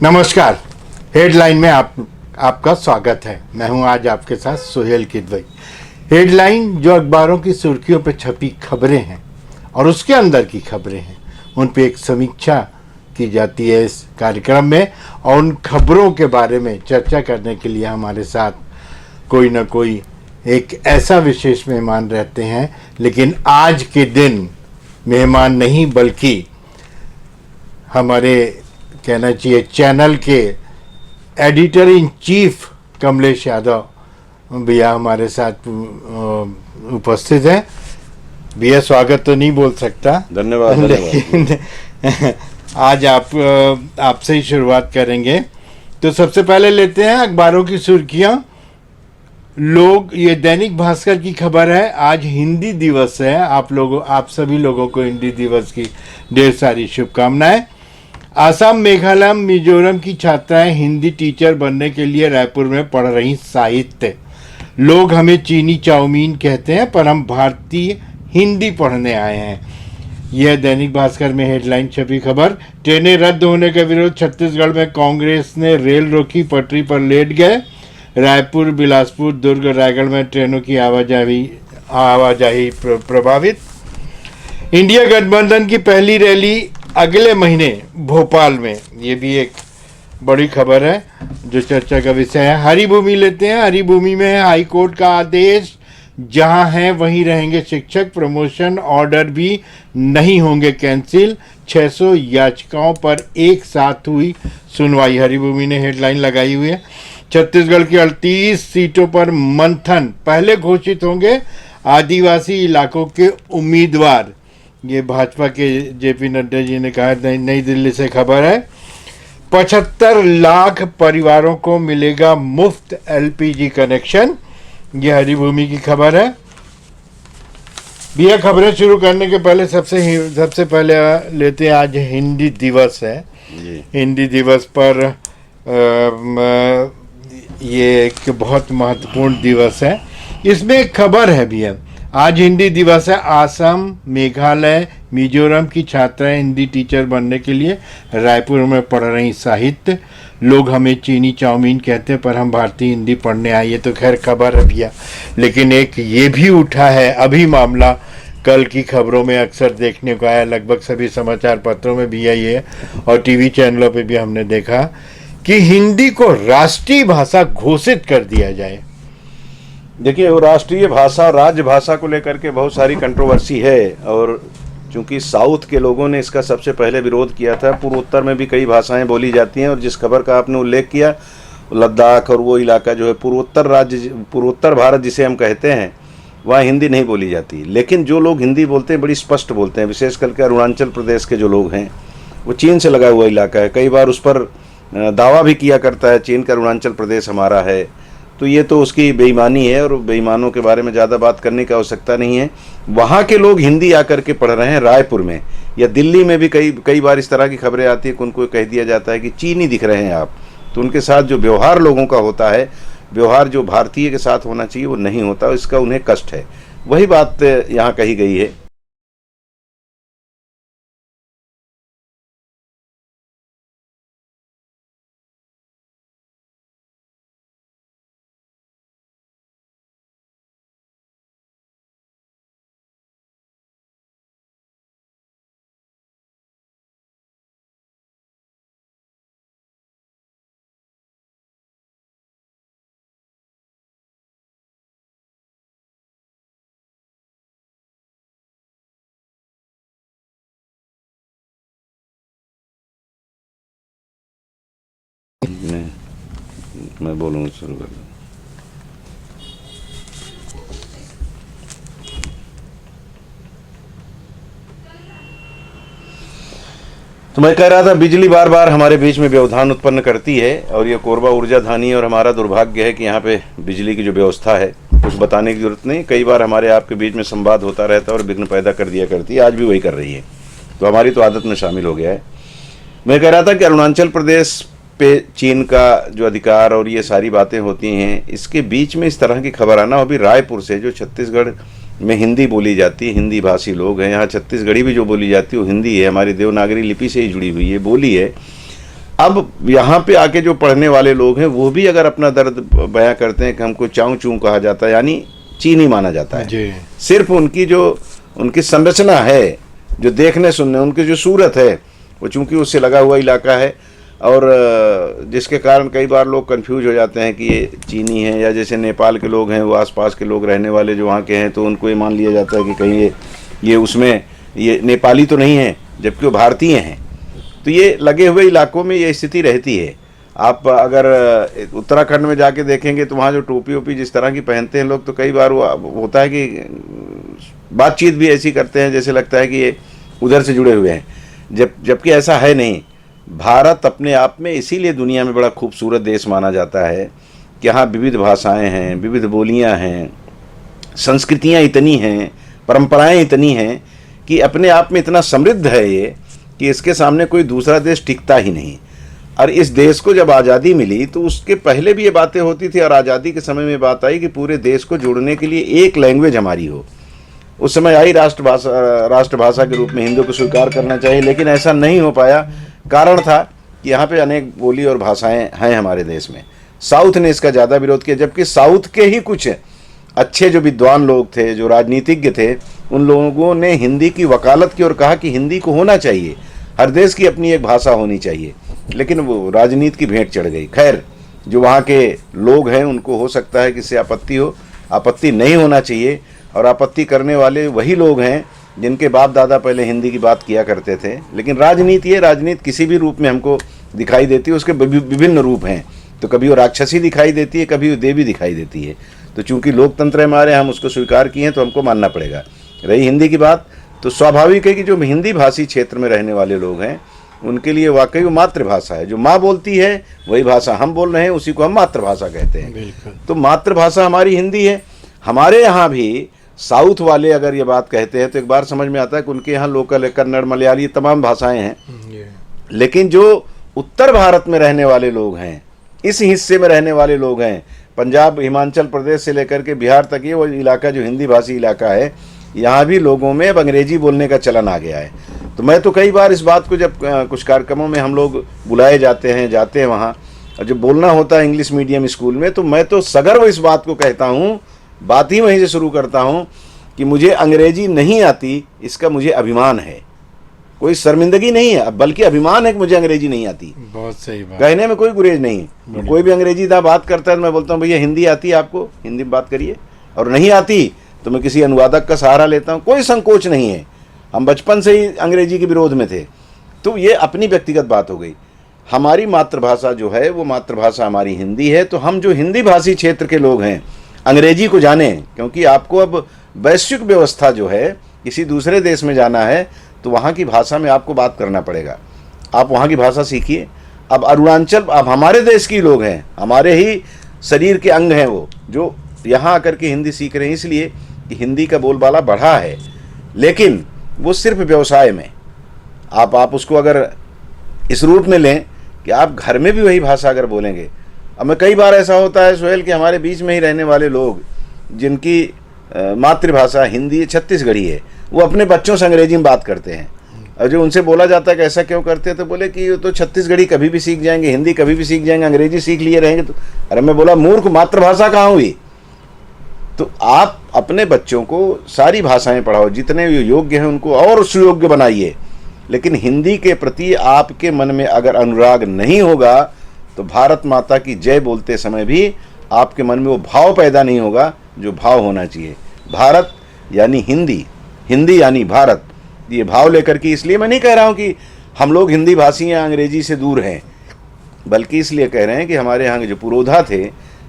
नमस्कार। हेडलाइन में आपका स्वागत है। मैं हूं आज आपके साथ सुहेल किदवई। हेडलाइन जो अखबारों की सुर्खियों पर छपी खबरें हैं और उसके अंदर की खबरें हैं, उन पे एक समीक्षा की जाती है इस कार्यक्रम में, और उन खबरों के बारे में चर्चा करने के लिए हमारे साथ कोई ना कोई एक ऐसा विशेष मेहमान रहते हैं। लेकिन आज के दिन मेहमान नहीं बल्कि हमारे कहना चाहिए चैनल के editor in chief Kamlesh Yadav भैया हमारे साथ उपस्थित हैं। भैया स्वागत तो नहीं बोल सकता, धन्यवाद लेकिन आज आपसे ही शुरुआत करेंगे। तो सबसे पहले लेते हैं अखबारों की सुर्खियां। ये दैनिक भास्कर की खबर है, आज हिंदी दिवस है। आप सभी लोगों को हिंदी दिवस की ढेर सारी शुभकामनाएं। आसाम, मेघालय, मिजोरम की छात्राएं हिंदी टीचर बनने के लिए रायपुर में पढ़ रही साहित्य। लोग हमें चीनी चाउमीन कहते हैं पर हम भारतीय हिंदी पढ़ने आए हैं। यह दैनिक भास्कर में हेडलाइन छपी खबर। ट्रेनें रद्द होने का विरोध, छत्तीसगढ़ में कांग्रेस ने रेल रोकी, पटरी पर लेट गए। रायपुर, बिलासपुर, दुर्ग, रायगढ़ में ट्रेनों की आवाजाही प्रभावित। इंडिया गठबंधन की पहली रैली अगले महीने भोपाल में, ये भी एक बड़ी खबर है जो चर्चा का विषय है। हरी भूमि लेते हैं। हरी भूमि में हाई कोर्ट का आदेश, जहां हैं वहीं रहेंगे शिक्षक। प्रमोशन ऑर्डर भी नहीं होंगे कैंसिल। 600 याचिकाओं पर एक साथ हुई सुनवाई। हरी भूमि ने हेडलाइन लगाई हुई है। छत्तीसगढ़ की 38 सीटों पर मंथन, पहले घोषित होंगे आदिवासी इलाकों के उम्मीदवार। ये भाजपा के जेपी नड्डा जी ने कहा। नई दिल्ली से खबर है, 75 लाख परिवारों को मिलेगा मुफ्त एलपीजी कनेक्शन। ये हरी भूमि की खबर है। भैया खबरें शुरू करने के पहले सबसे पहले लेते हैं, आज हिंदी दिवस है। हिंदी दिवस पर ये एक बहुत महत्वपूर्ण दिवस है। इसमें एक खबर है भैया, आज हिंदी दिवस है। आसाम, मेघालय, मिजोरम की छात्राएं हिंदी टीचर बनने के लिए रायपुर में पढ़ रही साहित्य। लोग हमें चीनी चाउमीन कहते हैं पर हम भारतीय हिंदी पढ़ने आए। ये तो खैर खबर है भैया, लेकिन एक ये भी उठा है अभी मामला, कल की खबरों में अक्सर देखने को आया, लगभग सभी समाचार पत्रों में भी आई है और टीवी चैनलों पे भी हमने देखा कि हिंदी को राष्ट्रीय भाषा घोषित कर दिया जाए। देखिए, वो राष्ट्रीय भाषा, राज्य भाषा को लेकर के बहुत सारी कंट्रोवर्सी है, और चूंकि साउथ के लोगों ने इसका सबसे पहले विरोध किया था। पूर्वोत्तर में भी कई भाषाएं बोली जाती हैं, और जिस खबर का आपने उल्लेख किया, लद्दाख और वो इलाका जो है पूर्वोत्तर भारत जिसे हम कहते हैं, वहाँ हिंदी नहीं बोली जाती। लेकिन जो लोग हिंदी बोलते हैं बड़ी स्पष्ट बोलते हैं, विशेष करके अरुणाचल प्रदेश के जो लोग हैं, वो चीन से लगा हुआ इलाका है, कई बार उस पर दावा भी किया करता है चीन का अरुणाचल प्रदेश हमारा है। तो ये तो उसकी बेईमानी है, और बेईमानों के बारे में ज़्यादा बात करने की आवश्यकता नहीं है। वहाँ के लोग हिंदी आकर के पढ़ रहे हैं। रायपुर में या दिल्ली में भी कई बार इस तरह की खबरें आती है कि उनको कह दिया जाता है कि चीनी दिख रहे हैं आप। तो उनके साथ जो व्यवहार लोगों का होता है, व्यवहार जो भारतीय के साथ होना चाहिए वो नहीं होता, इसका उन्हें कष्ट है। वही बात यहाँ कही गई है। मैं बोलूँगा, शुरू कर दूँ। तो मैं कह रहा था, बिजली बार बार हमारे बीच में व्यवधान उत्पन्न करती है, और ये कोरबा ऊर्जा धानी और हमारा दुर्भाग्य है कि यहाँ पे बिजली की जो व्यवस्था है, कुछ बताने की जरूरत नहीं। कई बार हमारे आपके बीच में संवाद होता रहता है और विघ्न पैदा कर दिया करती है। आज भी वही कर रही है, तो हमारी तो आदत में शामिल हो गया है। मैं कह रहा था कि अरुणाचल प्रदेश पे चीन का जो अधिकार और ये सारी बातें होती हैं, इसके बीच में इस तरह की खबर आना, अभी रायपुर से, जो छत्तीसगढ़ में हिंदी बोली जाती है, हिंदी भाषी लोग हैं, यहाँ छत्तीसगढ़ी भी जो बोली जाती है वो हिंदी है, हमारी देवनागरी लिपि से ही जुड़ी हुई है, बोली है। अब यहाँ पे आके जो पढ़ने वाले लोग हैं वो भी अगर अपना दर्द बयां करते हैं कि हमको चाऊ चू कहा जाता है, यानी चीनी माना जाता है जी। सिर्फ उनकी संरचना है, जो देखने सुनने, उनकी जो सूरत है, वो चूंकि उससे लगा हुआ इलाका है, और जिसके कारण कई बार लोग कंफ्यूज हो जाते हैं कि ये चीनी है, या जैसे नेपाल के लोग हैं, वो आसपास के लोग रहने वाले जो वहाँ के हैं, तो उनको ये मान लिया जाता है कि कहीं ये उसमें ये नेपाली तो नहीं है, जबकि वो भारतीय हैं। तो ये लगे हुए इलाकों में ये स्थिति रहती है। आप अगर उत्तराखंड में जाके देखेंगे तो वहाँ जो टोपी वोपी जिस तरह की पहनते हैं लोग, तो कई बार वो होता है कि बातचीत भी ऐसी करते हैं जैसे लगता है कि ये उधर से जुड़े हुए हैं, जबकि ऐसा है नहीं। भारत अपने आप में इसीलिए दुनिया में बड़ा खूबसूरत देश माना जाता है कि यहाँ विविध भाषाएं हैं, विविध बोलियां हैं, संस्कृतियाँ इतनी हैं, परंपराएं इतनी हैं कि अपने आप में इतना समृद्ध है ये कि इसके सामने कोई दूसरा देश टिकता ही नहीं। और इस देश को जब आज़ादी मिली तो उसके पहले भी ये बातें होती थी, और आज़ादी के समय में बात आई कि पूरे देश को जोड़ने के लिए एक लैंग्वेज हमारी हो। उस समय आई राष्ट्रभाषा के रूप में हिंदी को स्वीकार करना चाहिए, लेकिन ऐसा नहीं हो पाया। कारण था कि यहाँ पे अनेक बोली और भाषाएं हैं हमारे देश में। साउथ ने इसका ज़्यादा विरोध किया, जबकि साउथ के ही कुछ अच्छे जो विद्वान लोग थे, जो राजनीतिज्ञ थे, उन लोगों ने हिंदी की वकालत की और कहा कि हिंदी को होना चाहिए, हर देश की अपनी एक भाषा होनी चाहिए। लेकिन वो राजनीति की भेंट चढ़ गई। खैर, जो वहाँ के लोग हैं उनको हो सकता है कि इससे आपत्ति हो, आपत्ति नहीं होना चाहिए। और आपत्ति करने वाले वही लोग हैं जिनके बाप दादा पहले हिंदी की बात किया करते थे। लेकिन राजनीति है, राजनीति किसी भी रूप में हमको दिखाई देती है, उसके विभिन्न रूप हैं। तो कभी वो राक्षसी दिखाई देती है, कभी वो देवी दिखाई देती है। तो चूंकि लोकतंत्र है हमारे, हम उसको स्वीकार किए हैं तो हमको मानना पड़ेगा। रही हिंदी की बात, तो स्वाभाविक है कि जो हिंदी भाषी क्षेत्र में रहने वाले लोग हैं उनके लिए वाकई वो मातृभाषा है। जो माँ बोलती है वही भाषा हम बोल रहे हैं, उसी को हम मातृभाषा कहते हैं। तो मातृभाषा हमारी हिंदी है। हमारे यहाँ भी साउथ वाले अगर ये बात कहते हैं तो एक बार समझ में आता है कि उनके यहाँ लोकल है, कन्नड़, मलयाली, तमाम भाषाएं हैं। लेकिन जो उत्तर भारत में रहने वाले लोग हैं, इस हिस्से में रहने वाले लोग हैं, पंजाब, हिमाचल प्रदेश से लेकर के बिहार तक, ये वो इलाका जो हिंदी भाषी इलाका है, यहाँ भी लोगों में अब अंग्रेजी बोलने का चलन आ गया है। तो मैं तो कई बार इस बात को, जब कुछ कार्यक्रमों में हम लोग बुलाए जाते हैं वहाँ, और जब बोलना होता है इंग्लिश मीडियम स्कूल में, तो मैं तो सगर्व इस बात को कहता हूँ, बात ही वहीं से शुरू करता हूँ कि मुझे अंग्रेजी नहीं आती, इसका मुझे अभिमान है। कोई शर्मिंदगी नहीं है, बल्कि अभिमान है कि मुझे अंग्रेजी नहीं आती। बहुत सही बात। कहने में कोई गुरेज नहीं। कोई भी अंग्रेजी दा बात करता है तो मैं बोलता हूँ भैया हिंदी आती है आपको, हिंदी में बात करिए। और नहीं आती तो मैं किसी अनुवादक का सहारा लेता हूँ, कोई संकोच नहीं है। हम बचपन से ही अंग्रेजी के विरोध में थे। तो ये अपनी व्यक्तिगत बात हो गई। हमारी मातृभाषा जो है वो मातृभाषा हमारी हिंदी है। तो हम जो हिंदी भाषी क्षेत्र के लोग हैं अंग्रेजी को जानें, क्योंकि आपको अब वैश्विक व्यवस्था जो है, किसी दूसरे देश में जाना है तो वहाँ की भाषा में आपको बात करना पड़ेगा। आप वहाँ की भाषा सीखिए। अब अरुणाचल, अब हमारे देश के लोग हैं, हमारे ही शरीर के अंग हैं वो, जो यहाँ आकर के हिंदी सीख रहे हैं, इसलिए कि हिंदी का बोलबाला बढ़ा है। लेकिन वो सिर्फ व्यवसाय में। आप उसको अगर इस रूप में लें कि आप घर में भी वही भाषा अगर बोलेंगे। अब मैं कई बार ऐसा होता है सोहेल कि हमारे बीच में ही रहने वाले लोग जिनकी मातृभाषा हिंदी छत्तीसगढ़ी है, वो अपने बच्चों से अंग्रेजी में बात करते हैं। और जो उनसे बोला जाता है कि ऐसा क्यों करते हैं, तो बोले कि तो छत्तीसगढ़ी कभी भी सीख जाएंगे, हिंदी कभी भी सीख जाएंगे, अंग्रेजी सीख लिए रहेंगे। तो अरे मैं बोला मूर्ख, मातृभाषा कहाँ हुई? तो आप अपने बच्चों को सारी भाषाएं पढ़ाओ, जितने योग्य हैं उनको और सुयोग्य बनाइए। लेकिन हिंदी के प्रति आपके मन में अगर अनुराग नहीं होगा तो भारत माता की जय बोलते समय भी आपके मन में वो भाव पैदा नहीं होगा जो भाव होना चाहिए। भारत यानी हिंदी, हिंदी यानी भारत, ये भाव लेकर के। इसलिए मैं नहीं कह रहा हूँ कि हम लोग हिंदी भाषी या अंग्रेजी से दूर हैं, बल्कि इसलिए कह रहे हैं कि हमारे यहाँ के जो पुरोधा थे,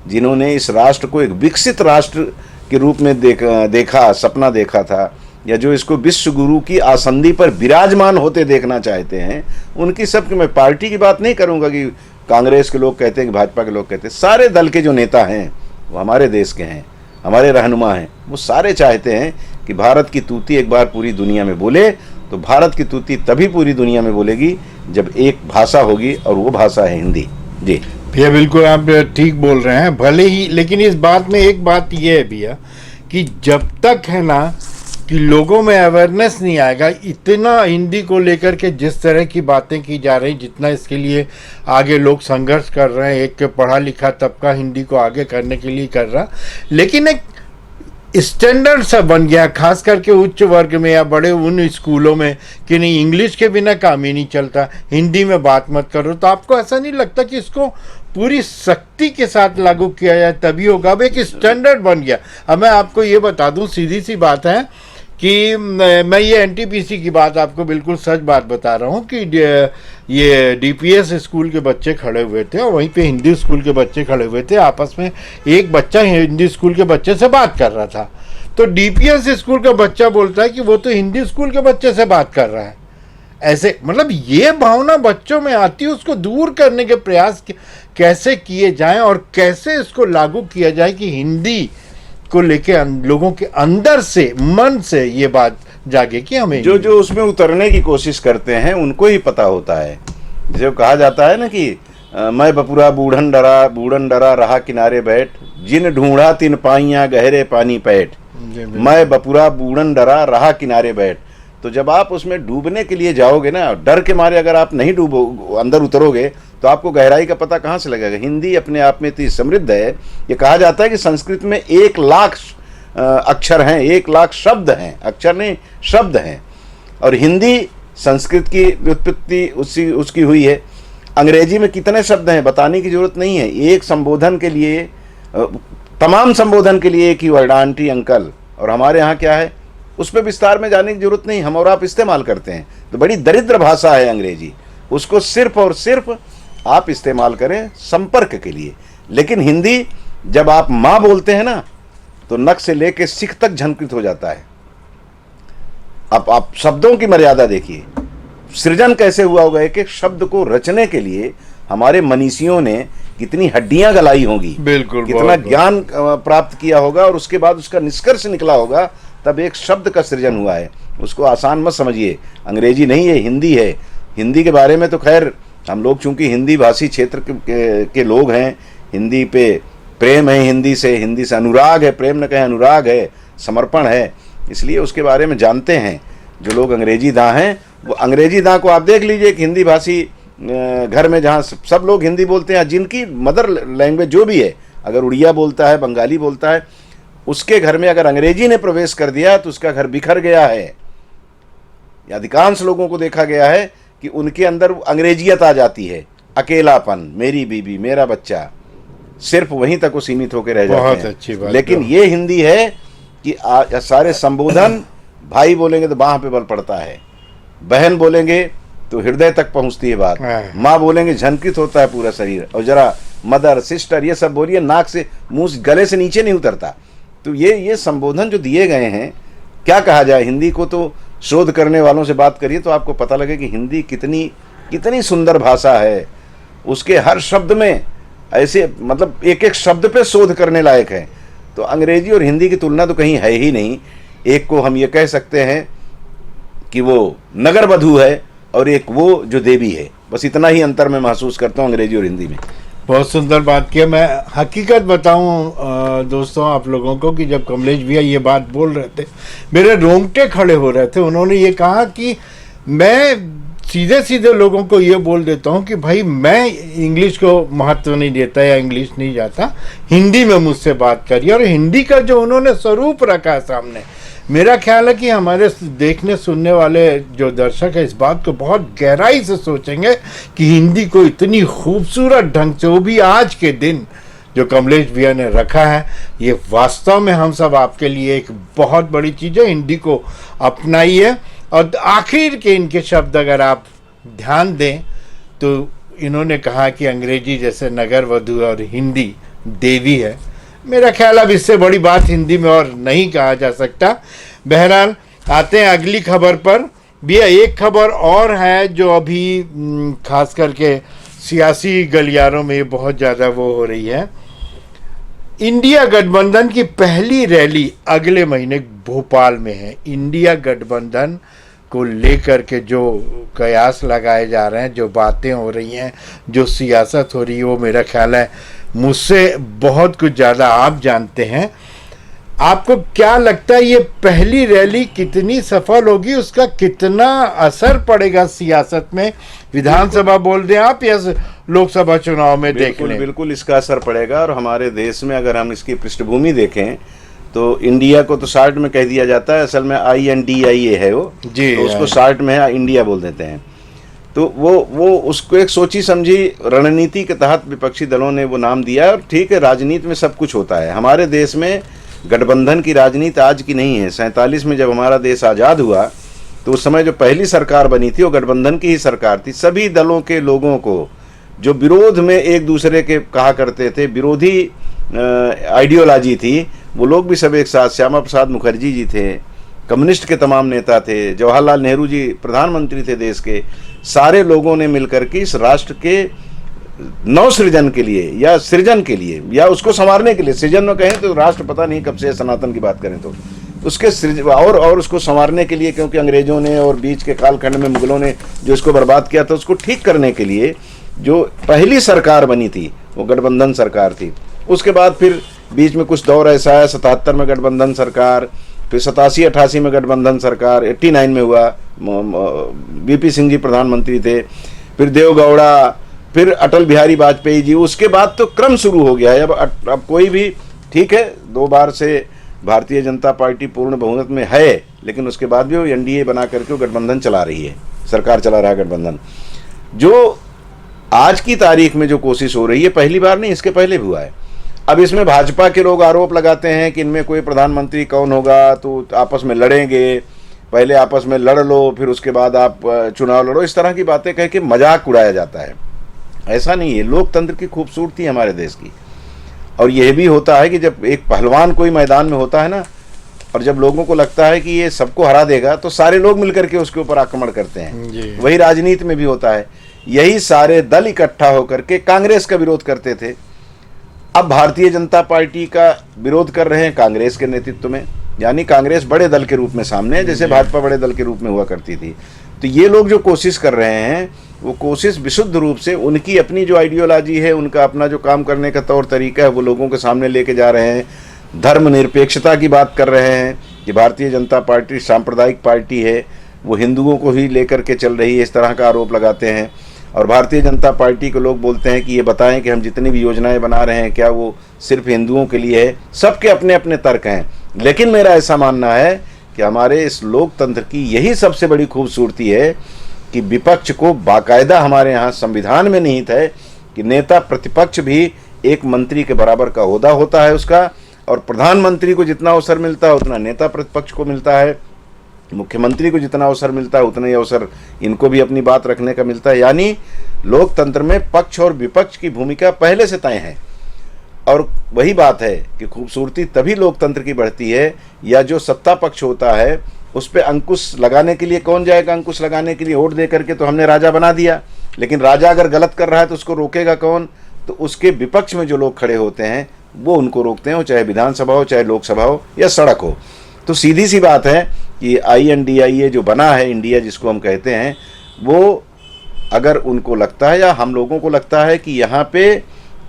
जिन्होंने इस राष्ट्र को एक विकसित राष्ट्र के रूप में देखा, सपना देखा था, या जो इसको विश्व गुरु की आसंदी पर विराजमान होते देखना चाहते हैं, उनकी सबकी, मैं पार्टी की बात नहीं करूँगा कि कांग्रेस के लोग कहते हैं कि भाजपा के लोग कहते हैं, सारे दल के जो नेता हैं वो हमारे देश के हैं, हमारे रहनुमा हैं। वो सारे चाहते हैं कि भारत की तूती एक बार पूरी दुनिया में बोले। तो भारत की तूती तभी पूरी दुनिया में बोलेगी जब एक भाषा होगी, और वो भाषा है हिंदी। जी भैया, बिल्कुल आप ठीक बोल रहे हैं। भले ही, लेकिन इस बात में एक बात ये है भैया कि जब तक है ना कि लोगों में अवेयरनेस नहीं आएगा, इतना हिंदी को लेकर के जिस तरह की बातें की जा रही, जितना इसके लिए आगे लोग संघर्ष कर रहे हैं, एक पढ़ा लिखा तबका हिंदी को आगे करने के लिए कर रहा, लेकिन एक स्टैंडर्ड सा बन गया खास करके उच्च वर्ग में या बड़े उन स्कूलों में कि नहीं, इंग्लिश के बिना काम ही नहीं चलता, हिंदी में बात मत करो। तो आपको ऐसा नहीं लगता कि इसको पूरी सख्ती के साथ लागू किया जाए तभी होगा? अब एक स्टैंडर्ड बन गया। अब मैं आपको ये बता दूं, सीधी सी बात है कि मैं ये एनटीपीसी की बात आपको बिल्कुल सच बात बता रहा हूँ कि ये डीपीएस स्कूल के बच्चे खड़े हुए थे और वहीं पे हिंदी स्कूल के बच्चे खड़े हुए थे, आपस में एक बच्चा हिंदी स्कूल के बच्चे से बात कर रहा था, तो डीपीएस स्कूल का बच्चा बोलता है कि वो तो हिंदी स्कूल के बच्चे से बात कर रहा है। ऐसे मतलब ये भावना बच्चों में आती है, उसको दूर करने के प्रयास कैसे किए जाएं और कैसे इसको लागू किया जाए कि हिंदी को लेके लोगों के अंदर से, मन से ये बात जागे कि हमें जो उसमें उतरने की कोशिश करते हैं उनको ही पता होता है। जैसे कहा जाता है ना कि मैं बपुरा बूढ़न डरा रहा किनारे बैठ, जिन ढूंढा तिन पाइयां गहरे पानी पैठ, मैं बपुरा बूढ़न डरा रहा किनारे बैठ। तो जब आप उसमें डूबने के लिए जाओगे ना, डर के मारे अगर आप नहीं अंदर उतरोगे तो आपको गहराई का पता कहाँ से लगेगा। हिंदी अपने आप में इतनी समृद्ध है, ये कहा जाता है कि संस्कृत में 1 लाख अक्षर हैं, 1 लाख शब्द हैं, अक्षर नहीं शब्द हैं, और हिंदी संस्कृत की व्युत्पत्ति उसकी हुई है। अंग्रेजी में कितने शब्द हैं बताने की जरूरत नहीं है, एक संबोधन के लिए, तमाम संबोधन के लिए एक ही वर्ड, आंटी अंकल, और हमारे यहाँ क्या है उस पर विस्तार में जाने की जरूरत नहीं, हम और आप इस्तेमाल करते हैं। तो बड़ी दरिद्र भाषा है अंग्रेजी, उसको सिर्फ और सिर्फ आप इस्तेमाल करें संपर्क के लिए। लेकिन हिंदी जब आप माँ बोलते हैं ना तो नक से लेके सिख तक झंकृत हो जाता है। अब आप शब्दों की मर्यादा देखिए, सृजन कैसे हुआ होगा, एक एक शब्द को रचने के लिए हमारे मनीषियों ने कितनी हड्डियां गलाई होंगी, बिल्कुल, कितना ज्ञान प्राप्त किया होगा, और उसके बाद उसका निष्कर्ष निकला होगा, तब एक शब्द का सृजन हुआ है। उसको आसान मत समझिए, अंग्रेजी नहीं है, हिंदी है। हिंदी के बारे में तो खैर हम लोग चूंकि हिंदी भाषी क्षेत्र के लोग हैं, हिंदी पे प्रेम है, हिंदी से अनुराग है, प्रेम न कहें अनुराग है, समर्पण है, इसलिए उसके बारे में जानते हैं। जो लोग अंग्रेजी दाँ हैं, वो अंग्रेजी दाँ को आप देख लीजिए कि हिंदी भाषी घर में जहाँ सब लोग हिंदी बोलते हैं, जिनकी मदर लैंग्वेज जो भी है, अगर उड़िया बोलता है, बंगाली बोलता है, उसके घर में अगर अंग्रेजी ने प्रवेश कर दिया तो उसका घर बिखर गया है। अधिकांश लोगों को देखा गया है कि उनके अंदर अंग्रेजियत आ जाती है, अकेलापन, मेरी बीबी, मेरा बच्चा, सिर्फ वहीं तक वो सीमित होकर रह जाते हैं। बहुत अच्छी बात। लेकिन ये हिंदी है कि सारे संबोधन, भाई बोलेंगे तो बाह पे बल पड़ता है, बहन बोलेंगे तो हृदय तक पहुंचती है बात, माँ बोलेंगे झनकित होता है पूरा शरीर, और जरा मदर, सिस्टर, ये सब बोलिए नाक से, मुंह, गले से नीचे नहीं उतरता। तो ये संबोधन जो दिए गए हैं, क्या कहा जाए, हिंदी को तो शोध करने वालों से बात करिए तो आपको पता लगे कि हिंदी कितनी सुंदर भाषा है। उसके हर शब्द में ऐसे, मतलब एक एक शब्द पे शोध करने लायक है। तो अंग्रेजी और हिंदी की तुलना तो कहीं है ही नहीं। एक को हम ये कह सकते हैं कि वो नगर वधू है और एक वो जो देवी है, बस इतना ही अंतर मैं महसूस करता हूँ अंग्रेजी और हिंदी में। बहुत सुंदर बात किया। मैं हकीकत बताऊं दोस्तों आप लोगों को कि जब कमलेश भैया ये बात बोल रहे थे, मेरे रोंगटे खड़े हो रहे थे। उन्होंने ये कहा कि मैं सीधे सीधे लोगों को ये बोल देता हूँ कि भाई मैं इंग्लिश को महत्व नहीं देता या इंग्लिश नहीं जाता, हिंदी में मुझसे बात करिए। और हिंदी का जो उन्होंने स्वरूप रखा है सामने, मेरा ख्याल है कि हमारे देखने सुनने वाले जो दर्शक है इस बात को बहुत गहराई से सोचेंगे कि हिंदी को इतनी खूबसूरत ढंग से, वो भी आज के दिन, जो कमलेश भैया ने रखा है, ये वास्तव में हम सब आपके लिए एक बहुत बड़ी चीज़ है। हिंदी को अपनाइए। और आखिर के इनके शब्द अगर आप ध्यान दें तो इन्होंने कहा कि अंग्रेजी जैसे नगर वधू और हिंदी देवी है। मेरा ख्याल अब इससे बड़ी बात हिंदी में और नहीं कहा जा सकता। बहरहाल आते हैं अगली खबर पर। भैया एक खबर और है जो अभी खास करके सियासी गलियारों में बहुत ज़्यादा वो हो रही है। इंडिया गठबंधन की पहली रैली अगले महीने भोपाल में है। इंडिया गठबंधन को लेकर के जो कयास लगाए जा रहे हैं, जो बातें हो रही हैं, जो सियासत हो रही है, वो मेरा ख्याल है मुझसे बहुत कुछ ज़्यादा आप जानते हैं। आपको क्या लगता है ये पहली रैली कितनी सफल होगी, उसका कितना असर पड़ेगा सियासत में? विधानसभा बोल दें आप या लोकसभा चुनाव में देख लें? बिल्कुल इसका असर पड़ेगा। और हमारे देश में अगर हम इसकी पृष्ठभूमि देखें तो इंडिया को तो शार्ट में कह दिया जाता है, असल में INDIA है वो जी, तो उसको शार्ट में इंडिया बोल देते हैं। तो वो उसको एक सोची समझी रणनीति के तहत विपक्षी दलों ने वो नाम दिया। और ठीक है, राजनीति में सब कुछ होता है। हमारे देश में गठबंधन की राजनीति आज की नहीं है। 47 में जब हमारा देश आज़ाद हुआ तो उस समय जो पहली सरकार बनी थी वो गठबंधन की ही सरकार थी। सभी दलों के लोगों को जो विरोध में एक दूसरे के कहा करते थे, विरोधी आइडियोलॉजी थी, वो लोग भी सब एक साथ, श्यामा प्रसाद मुखर्जी जी थे, कम्युनिस्ट के तमाम नेता थे, जवाहरलाल नेहरू जी प्रधानमंत्री थे देश के, सारे लोगों ने मिलकर के इस राष्ट्र के नव सृजन के लिए या सृजन के लिए या उसको संवारने के लिए, सृजन में कहें तो राष्ट्र पता नहीं कब से सनातन की बात करें तो उसके और उसको संवारने के लिए, क्योंकि अंग्रेजों ने और बीच के कालखंड में मुगलों ने जो इसको बर्बाद किया था, उसको ठीक करने के लिए जो पहली सरकार बनी थी वो गठबंधन सरकार थी। उसके बाद फिर बीच में कुछ दौर ऐसा है, 77 में गठबंधन सरकार, फिर 87-88 में गठबंधन सरकार, 89 में हुआ, VP सिंह जी प्रधानमंत्री थे, फिर देवगौड़ा, फिर अटल बिहारी वाजपेयी जी। उसके बाद तो क्रम शुरू हो गया है। अब कोई भी ठीक है, 2 बार से भारतीय जनता पार्टी पूर्ण बहुमत में है, लेकिन उसके बाद भी वो NDA बना करके वो गठबंधन चला रही है, सरकार चला रहा है गठबंधन। जो आज की तारीख में जो कोशिश हो रही है, पहली बार नहीं, इसके पहले भी हुआ है। अब इसमें भाजपा के लोग आरोप लगाते हैं कि इनमें कोई प्रधानमंत्री कौन होगा तो आपस में लड़ेंगे, पहले आपस में लड़ लो फिर उसके बाद आप चुनाव लड़ो, इस तरह की बातें कह के मजाक उड़ाया जाता है। ऐसा नहीं है। लोकतंत्र की खूबसूरती है हमारे देश की। और यह भी होता है कि जब एक पहलवान कोई मैदान में होता है ना, और जब लोगों को लगता है कि ये सबको हरा देगा तो सारे लोग मिलकर के उसके ऊपर आक्रमण करते हैं। वही राजनीति में भी होता है। यही सारे दल इकट्ठा होकर के कांग्रेस का विरोध करते थे। अब भारतीय जनता पार्टी का विरोध कर रहे हैं कांग्रेस के नेतृत्व में, यानी कांग्रेस बड़े दल के रूप में सामने है, जैसे भाजपा बड़े दल के रूप में हुआ करती थी। तो ये लोग जो कोशिश कर रहे हैं वो कोशिश विशुद्ध रूप से उनकी अपनी जो आइडियोलॉजी है, उनका अपना जो काम करने का तौर तरीका है, वो लोगों के सामने लेके जा रहे हैं। धर्मनिरपेक्षता की बात कर रहे हैं कि भारतीय जनता पार्टी सांप्रदायिक पार्टी है, वो हिंदुओं को ही लेकर के चल रही है, इस तरह का आरोप लगाते हैं। और भारतीय जनता पार्टी के लोग बोलते हैं कि ये बताएं कि हम जितनी भी योजनाएं बना रहे हैं क्या वो सिर्फ हिंदुओं के लिए है। सबके अपने अपने तर्क हैं, लेकिन मेरा ऐसा मानना है कि हमारे इस लोकतंत्र की यही सबसे बड़ी खूबसूरती है कि विपक्ष को बाकायदा हमारे यहाँ संविधान में निहित है कि नेता प्रतिपक्ष भी एक मंत्री के बराबर का ओहदा होता है उसका, और प्रधानमंत्री को जितना अवसर मिलता है उतना नेता प्रतिपक्ष को मिलता है, मुख्यमंत्री को जितना अवसर मिलता है उतना ही अवसर इनको भी अपनी बात रखने का मिलता है। यानी लोकतंत्र में पक्ष और विपक्ष की भूमिका पहले से तय है। और वही बात है कि खूबसूरती तभी लोकतंत्र की बढ़ती है, या जो सत्ता पक्ष होता है उस पर अंकुश लगाने के लिए कौन जाएगा? अंकुश लगाने के लिए वोट दे करके तो हमने राजा बना दिया, लेकिन राजा अगर गलत कर रहा है तो उसको रोकेगा कौन? तो उसके विपक्ष में जो लोग खड़े होते हैं वो उनको रोकते हैं, चाहे विधानसभा हो, चाहे लोकसभा हो या सड़क हो। तो सीधी सी बात है कि INDIA जो बना है, इंडिया जिसको हम कहते हैं, वो अगर उनको लगता है या हम लोगों को लगता है कि यहाँ पे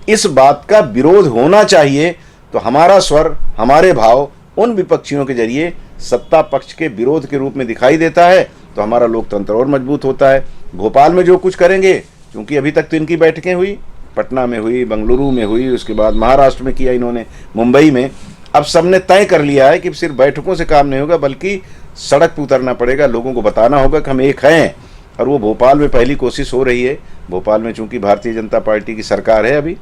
इस बात का विरोध होना चाहिए, तो हमारा स्वर, हमारे भाव उन विपक्षियों के जरिए सत्ता पक्ष के विरोध के रूप में दिखाई देता है, तो हमारा लोकतंत्र और मजबूत होता है। भोपाल में जो कुछ करेंगे, क्योंकि अभी तक तो इनकी बैठकें हुई, पटना में हुई, बेंगलुरु में हुई, उसके बाद महाराष्ट्र में किया इन्होंने, मुंबई में, अब सबने तय कर लिया है कि सिर्फ बैठकों से काम नहीं होगा, बल्कि सड़क पर उतरना पड़ेगा, लोगों को बताना होगा कि हम एक हैं। और वो भोपाल में पहली कोशिश हो रही है। भोपाल में चूंकि भारतीय जनता पार्टी की सरकार है अभी,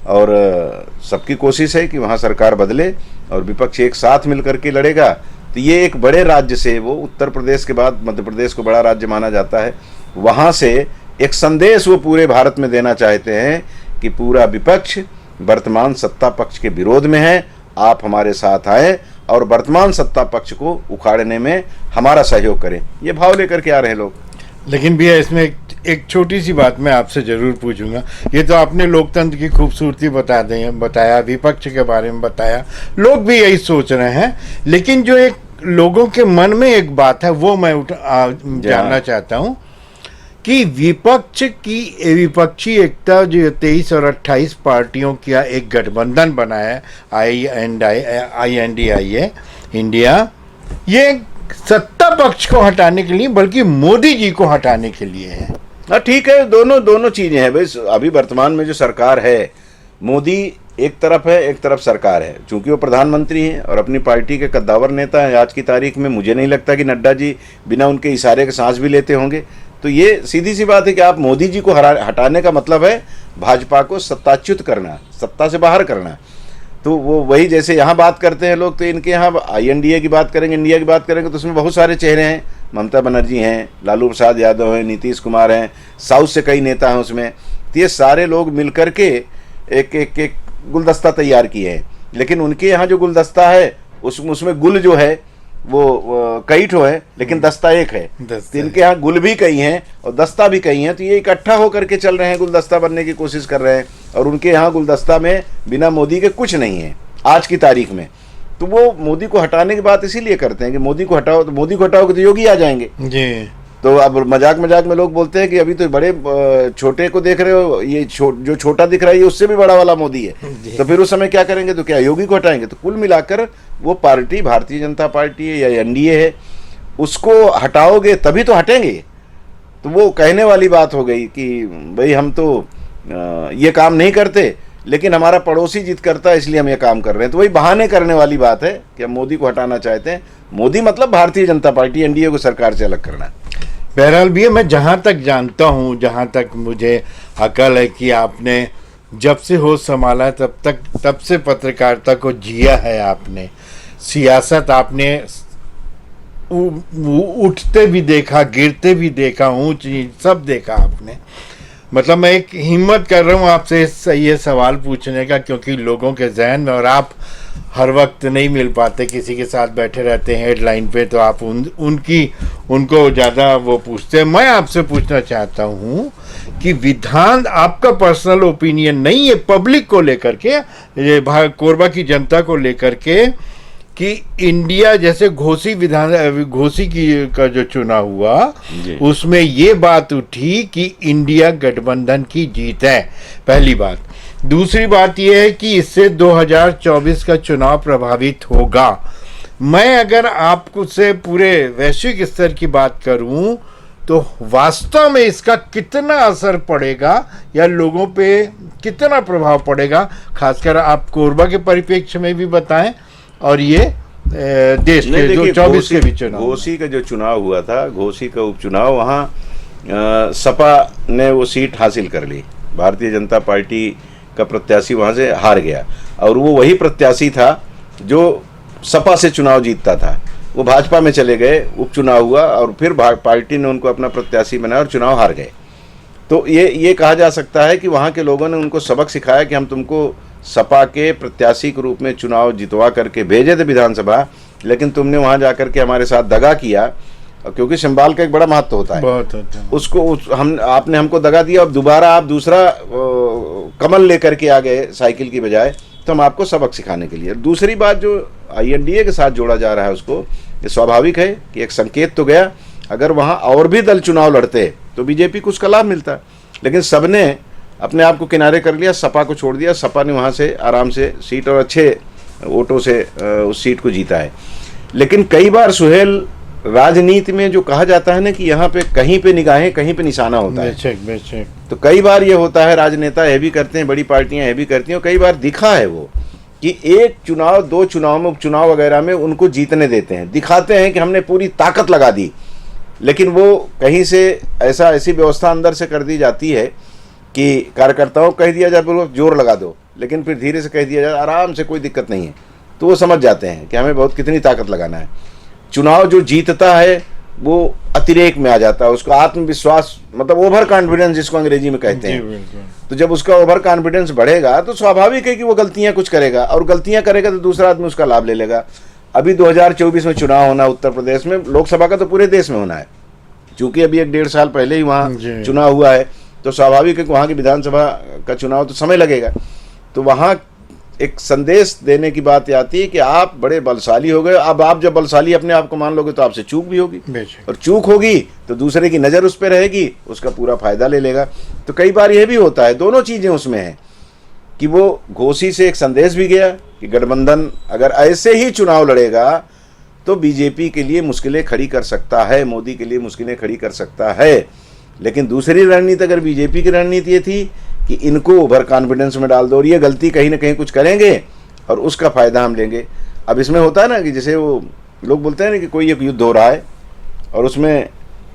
और सबकी कोशिश है कि वहाँ सरकार बदले और विपक्ष एक साथ मिल करके लड़ेगा। तो ये एक बड़े राज्य से, वो उत्तर प्रदेश के बाद मध्य प्रदेश को बड़ा राज्य माना जाता है, वहाँ से एक संदेश वो पूरे भारत में देना चाहते हैं कि पूरा विपक्ष वर्तमान सत्ता पक्ष के विरोध में है, आप हमारे साथ आए और वर्तमान सत्ता पक्ष को उखाड़ने में हमारा सहयोग करें। ये भाव लेकर के आ रहे हैं लोग। लेकिन भैया इसमें एक छोटी सी बात मैं आपसे ज़रूर पूछूंगा। ये तो आपने लोकतंत्र की खूबसूरती बताया, विपक्ष के बारे में बताया, लोग भी यही सोच रहे हैं, लेकिन जो एक लोगों के मन में एक बात है वो मैं जानना चाहता हूँ कि विपक्षी एकता जो 23 और 28 पार्टियों का एक गठबंधन बना है, INDIA इंडिया, ये सत्ता पक्ष को हटाने के लिए बल्कि मोदी जी को हटाने के लिए है। हाँ ठीक है, दोनों चीजें हैं भाई। अभी वर्तमान में जो सरकार है, मोदी एक तरफ है, एक तरफ सरकार है। चूंकि वो प्रधानमंत्री हैं और अपनी पार्टी के कद्दावर नेता हैं, आज की तारीख में मुझे नहीं लगता कि नड्डा जी बिना उनके इशारे के सांस भी लेते होंगे। तो ये सीधी सी बात है कि आप मोदी जी को हटाने का मतलब है भाजपा को सत्ताच्युत करना, सत्ता से बाहर करना। तो वो वही जैसे यहाँ बात करते हैं लोग, तो इनके यहाँ INDA की बात करेंगे, इंडिया की बात करेंगे, तो उसमें बहुत सारे चेहरे हैं। ममता बनर्जी हैं, लालू प्रसाद यादव हैं, नीतीश कुमार हैं, साउथ से कई नेता हैं उसमें। तो ये सारे लोग मिलकर के एक गुलदस्ता तैयार किए हैं। लेकिन उनके यहाँ जो गुलदस्ता है उसमें गुल जो है वो कई ठो है, लेकिन दस्ता एक है। तो इनके यहाँ गुल भी कई हैं और दस्ता भी कई हैं। तो ये इकट्ठा होकर के चल रहे हैं, गुलदस्ता बनने की कोशिश कर रहे हैं। और उनके यहाँ गुलदस्ता में बिना मोदी के कुछ नहीं है आज की तारीख में। तो वो मोदी को हटाने की बात इसीलिए करते हैं कि मोदी को हटाओ, तो मोदी को हटाओगे तो योगी आ जाएंगे जी। तो अब मजाक में लोग बोलते हैं कि अभी तो बड़े छोटे को देख रहे हो, ये जो छोटा दिख रहा है ये उससे भी बड़ा वाला मोदी है। तो फिर उस समय क्या करेंगे? तो क्या योगी को हटाएंगे? तो कुल मिलाकर वो पार्टी भारतीय जनता पार्टी है या NDA है, उसको हटाओगे तभी तो हटेंगे। तो वो कहने वाली बात हो गई कि भाई हम तो ये काम नहीं करते, लेकिन हमारा पड़ोसी जिद करता है इसलिए हम ये काम कर रहे हैं। तो वही बहाने करने वाली बात है कि हम मोदी को हटाना चाहते हैं। मोदी मतलब भारतीय जनता पार्टी, NDA को सरकार से अलग करना। बहरहाल भी मैं जहाँ तक जानता हूँ, जहाँ तक मुझे अकल है कि आपने जब से होश संभाला तब से पत्रकारिता को जिया है आपने, सियासत आपने उठते भी देखा, गिरते भी देखा, ऊंच नीच सब देखा आपने। मतलब मैं एक हिम्मत कर रहा हूँ आपसे ये सवाल पूछने का, क्योंकि लोगों के जहन में, और आप हर वक्त नहीं मिल पाते, किसी के साथ बैठे रहते हैं हेडलाइन पे, तो आप उनको ज़्यादा वो पूछते हैं। मैं आपसे पूछना चाहता हूँ कि विधान, आपका पर्सनल ओपिनियन नहीं है पब्लिक को लेकर के, ये कोरबा की जनता को लेकर के, कि इंडिया जैसे घोसी का जो चुनाव हुआ उसमें ये बात उठी कि इंडिया गठबंधन की जीत है, पहली बात। दूसरी बात यह है कि इससे 2024 का चुनाव प्रभावित होगा। मैं अगर आपको से पूरे वैश्विक स्तर की बात करूं तो वास्तव में इसका कितना असर पड़ेगा या लोगों पे कितना प्रभाव पड़ेगा, खासकर आप कोरबा के परिप्रेक्ष्य में भी बताएं, और ये देश के जो 24 के भी चुनाव, घोसी का जो चुनाव हुआ था, घोसी का उपचुनाव, वहाँ सपा ने वो सीट हासिल कर ली। भारतीय जनता पार्टी का प्रत्याशी वहाँ से हार गया, और वो वही प्रत्याशी था जो सपा से चुनाव जीतता था। वो भाजपा में चले गए, उपचुनाव हुआ और फिर पार्टी ने उनको अपना प्रत्याशी बनाया और चुनाव हार गए। तो ये कहा जा सकता है कि वहाँ के लोगों ने उनको सबक सिखाया कि हम तुमको सपा के प्रत्याशी के रूप में चुनाव जितवा करके भेजे थे विधानसभा, लेकिन तुमने वहाँ जाकर के हमारे साथ दगा किया, क्योंकि सिंबल का एक बड़ा महत्व होता है, बहुत होता है। उसको आपने हमको दगा दिया, अब दोबारा आप दूसरा कमल लेकर के आ गए साइकिल की बजाय, तो हम आपको सबक सिखाने के लिए। दूसरी बात जो INDA के साथ जोड़ा जा रहा है उसको, ये स्वाभाविक है कि एक संकेत तो गया, अगर वहाँ और भी दल चुनाव लड़ते तो बीजेपी को उसका लाभ मिलता, लेकिन सबने अपने आप को किनारे कर लिया, सपा को छोड़ दिया। सपा ने वहाँ से आराम से सीट और अच्छे वोटों से उस सीट को जीता है। लेकिन कई बार सुहेल, राजनीति में जो कहा जाता है ना कि यहाँ पे कहीं पे निगाहें कहीं पे निशाना होता है, बेशक। तो कई बार ये होता है, राजनेता ये भी करते हैं, बड़ी पार्टियां ये भी करती हैं, कई बार दिखा है वो कि एक चुनाव, दो चुनाव में, उपचुनाव वगैरह में उनको जीतने देते हैं, दिखाते हैं कि हमने पूरी ताकत लगा दी, लेकिन वो कहीं से ऐसी व्यवस्था अंदर से कर दी जाती है कि कार्यकर्ताओं को कह दिया जाए बोलो जोर लगा दो, लेकिन फिर धीरे से कह दिया जाए आराम से, कोई दिक्कत नहीं है। तो वो समझ जाते हैं कि हमें बहुत कितनी ताकत लगाना है। चुनाव जो जीतता है वो अतिरेक में आ जाता है, उसका आत्मविश्वास, मतलब ओवर कॉन्फिडेंस जिसको अंग्रेजी में कहते हैं। तो जब उसका ओवर कॉन्फिडेंस बढ़ेगा तो स्वाभाविक है कि वो गलतियां कुछ करेगा, और गलतियां करेगा तो दूसरा आदमी उसका लाभ ले लेगा। अभी 2024 में चुनाव होना उत्तर प्रदेश में, लोकसभा का तो पूरे देश में होना है, क्योंकि अभी 1-1.5 साल पहले ही वहाँ चुनाव हुआ है, तो स्वाभाविक है कि वहाँ की विधानसभा का चुनाव तो समय लगेगा। तो वहाँ एक संदेश देने की बात आती है कि आप बड़े बलशाली हो गए। अब आप जब बलशाली अपने आप को मान लोगे तो आपसे चूक भी होगी, और चूक होगी तो दूसरे की नज़र उस पर रहेगी, उसका पूरा फायदा ले लेगा। तो कई बार यह भी होता है, दोनों चीज़ें उसमें हैं कि वो घोषी से एक संदेश भी गया कि गठबंधन अगर ऐसे ही चुनाव लड़ेगा तो बीजेपी के लिए मुश्किलें खड़ी कर सकता है, मोदी के लिए मुश्किलें खड़ी कर सकता है। लेकिन दूसरी रणनीति अगर बीजेपी की रणनीति ये थी कि इनको ओवर कॉन्फिडेंस में डाल दो और ये गलती कहीं ना कहीं कुछ करेंगे और उसका फ़ायदा हम लेंगे। अब इसमें होता है ना कि जैसे वो लोग बोलते हैं ना कि कोई एक युद्ध हो रहा है और उसमें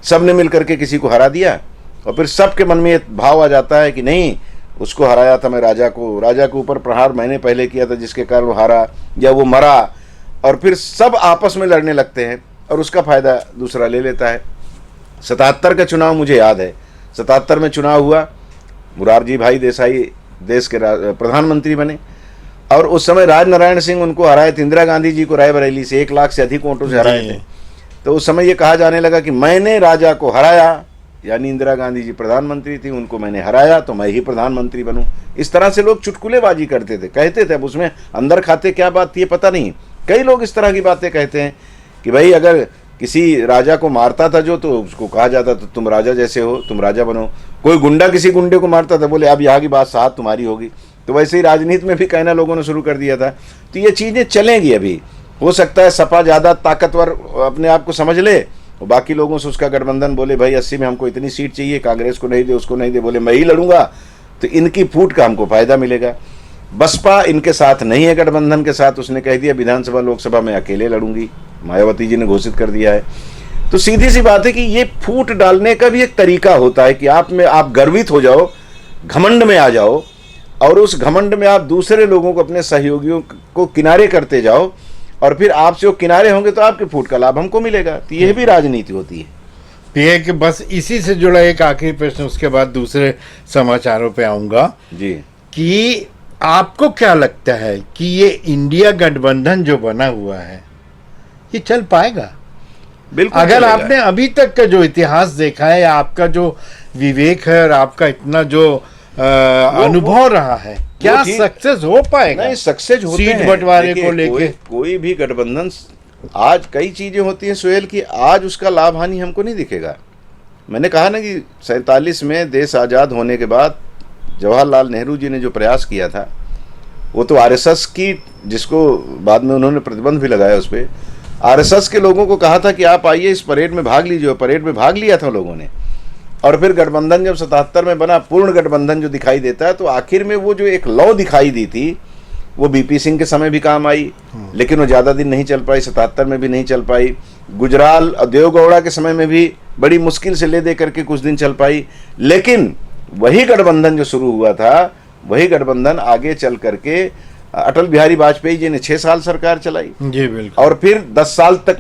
सब ने मिल करके किसी को हरा दिया, और फिर सबके मन में ये भाव आ जाता है कि नहीं, उसको हराया था मैं, राजा के ऊपर प्रहार मैंने पहले किया था जिसके कारण वो हारा या वो मरा, और फिर सब आपस में लड़ने लगते हैं और उसका फ़ायदा दूसरा ले लेता है। 77 का चुनाव मुझे याद है, 77 में चुनाव हुआ, मुरारजी भाई देसाई देश के प्रधानमंत्री बने, और उस समय राजनारायण सिंह उनको हराए थे, इंदिरा गांधी जी को रायबरेली से 1 लाख से अधिक वोटों से हराए थे। तो उस समय ये कहा जाने लगा कि मैंने राजा को हराया, यानी इंदिरा गांधी जी प्रधानमंत्री थी, उनको मैंने हराया तो मैं ही प्रधानमंत्री बनूं। इस तरह से लोग चुटकुलेबाजी करते थे, कहते थे। अब उसमें अंदर खाते क्या बात थी ये पता नहीं। कई लोग इस तरह की बातें कहते हैं कि भाई अगर किसी राजा को मारता था जो, तो उसको कहा जाता था तुम राजा जैसे हो, तुम राजा बनो। कोई गुंडा किसी गुंडे को मारता था, बोले अब यहाँ की बात साथ तुम्हारी होगी। तो वैसे ही राजनीति में भी कहना लोगों ने शुरू कर दिया था। तो ये चीज़ें चलेंगी। अभी हो सकता है सपा ज़्यादा ताकतवर अपने आप को समझ ले और बाकी लोगों से उसका गठबंधन बोले भाई 80 में हमको इतनी सीट चाहिए, कांग्रेस को नहीं दे, उसको नहीं दे, बोले मैं ही लड़ूंगा, तो इनकी फूट का हमको फायदा मिलेगा। बसपा इनके साथ नहीं है, गठबंधन के साथ। उसने कह दिया विधानसभा लोकसभा में अकेले लड़ूंगी, मायावती जी ने घोषित कर दिया है। तो सीधी सी बात है कि ये फूट डालने का भी एक तरीका होता है कि आप गर्वित हो जाओ, घमंड में आ जाओ, और उस घमंड में आप दूसरे लोगों को, अपने सहयोगियों को किनारे करते जाओ, और फिर आपसे वो किनारे होंगे तो आपके फूट का लाभ हमको मिलेगा। तो यह भी राजनीति होती है। ये कि बस इसी से जुड़ा एक आखिरी प्रश्न, उसके बाद दूसरे समाचारों पे आऊंगा जी, कि आपको क्या लगता है कि ये इंडिया गठबंधन जो बना हुआ है ये चल पाएगा? बिल्कुल अगर चलेगा। आपने अभी तक का जो इतिहास देखा है, या आपका जो विवेक है और आपका इतना जो अनुभव रहा है, क्या सक्सेस हो पाएगा? नहीं, सक्सेस होते हैं। सीट बंटवारे को लेके कोई भी गठबंधन, आज कई चीजें होती हैं सुहेल की, आज उसका लाभ हानि हमको नहीं दिखेगा। मैंने कहा ना कि 47 में देश आज़ाद होने के बाद जवाहरलाल नेहरू जी ने जो प्रयास किया था, वो तो आरएसएस की, जिसको बाद में उन्होंने प्रतिबंध भी लगाया उस पर, आरएसएस के लोगों को कहा था कि आप आइए इस परेड में भाग लीजिए। परेड में भाग लिया था लोगों ने। और फिर गठबंधन जब 77 में बना, पूर्ण गठबंधन जो दिखाई देता है, तो आखिर में वो जो एक लौ दिखाई दी थी वो बीपी सिंह के समय भी काम आई, लेकिन वो ज़्यादा दिन नहीं चल पाई, 77 में भी नहीं चल पाई। गुजराल और देवगौड़ा के समय में भी बड़ी मुश्किल से ले दे करके कुछ दिन चल पाई। लेकिन वही गठबंधन जो शुरू हुआ था, वही गठबंधन आगे चल करके अटल बिहारी वाजपेयी जी ने 6 साल सरकार चलाई जी, बिल्कुल, और फिर 10 साल तक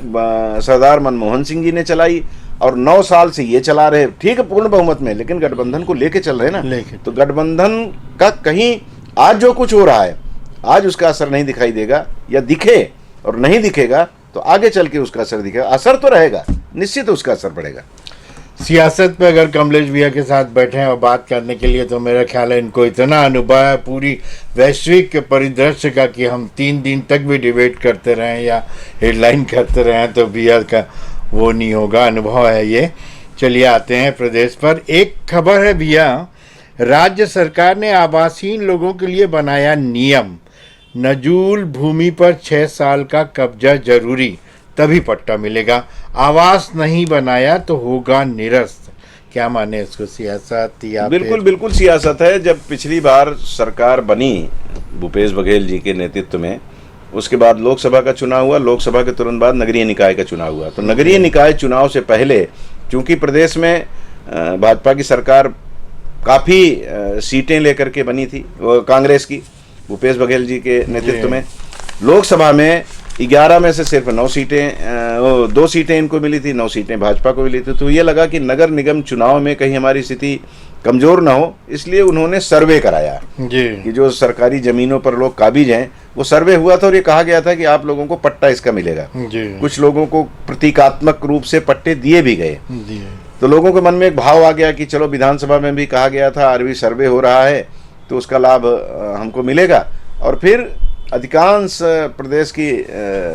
सरदार मनमोहन सिंह जी ने चलाई, और 9 साल से ये चला रहे। ठीक है, पूर्ण बहुमत में, लेकिन गठबंधन को लेके चल रहे ना। तो गठबंधन का कहीं आज जो कुछ हो रहा है, आज उसका असर नहीं दिखाई देगा, या दिखे और नहीं दिखेगा तो आगे चल के उसका असर दिखेगा। असर तो रहेगा, निश्चित उसका असर पड़ेगा। सियासत पे अगर कमलेश भैया के साथ बैठे हैं और बात करने के लिए, तो मेरा ख्याल है इनको इतना अनुभव है पूरी वैश्विक परिदृश्य का कि हम 3 दिन तक भी डिबेट करते रहें या हेडलाइन करते रहें तो भैया का वो नहीं होगा, अनुभव है ये। चलिए आते हैं प्रदेश पर। एक खबर है भैया, राज्य सरकार ने आवासहीन लोगों के लिए बनाया नियम, नजूल भूमि पर 6 साल का कब्जा जरूरी, तभी पट्टा मिलेगा। आवास नहीं बनाया तो होगा निरस्त। क्या माने इसको, सियासत या? बिल्कुल बिल्कुल सियासत है। जब पिछली बार सरकार बनी भूपेश बघेल जी के नेतृत्व में, उसके बाद लोकसभा का चुनाव हुआ, लोकसभा के तुरंत बाद नगरीय निकाय का चुनाव हुआ। तो नगरीय निकाय चुनाव से पहले, चूंकि प्रदेश में भाजपा की सरकार काफ़ी सीटें लेकर के बनी थी, कांग्रेस की, भूपेश बघेल जी के नेतृत्व में, लोकसभा में 11 में से सिर्फ 9 सीटें, 2 सीटें इनको मिली थी, 9 सीटें भाजपा को मिली थी। तो ये लगा कि नगर निगम चुनाव में कहीं हमारी स्थिति कमज़ोर ना हो, इसलिए उन्होंने सर्वे कराया जी, कि जो सरकारी ज़मीनों पर लोग काबिज हैं, वो सर्वे हुआ था और ये कहा गया था कि आप लोगों को पट्टा इसका मिलेगा जी। कुछ लोगों को प्रतीकात्मक रूप से पट्टे दिए भी गए। जी। तो लोगों के मन में एक भाव आ गया कि चलो, विधानसभा में भी कहा गया था आरवी सर्वे हो रहा है तो उसका लाभ हमको मिलेगा। और फिर अधिकांश प्रदेश की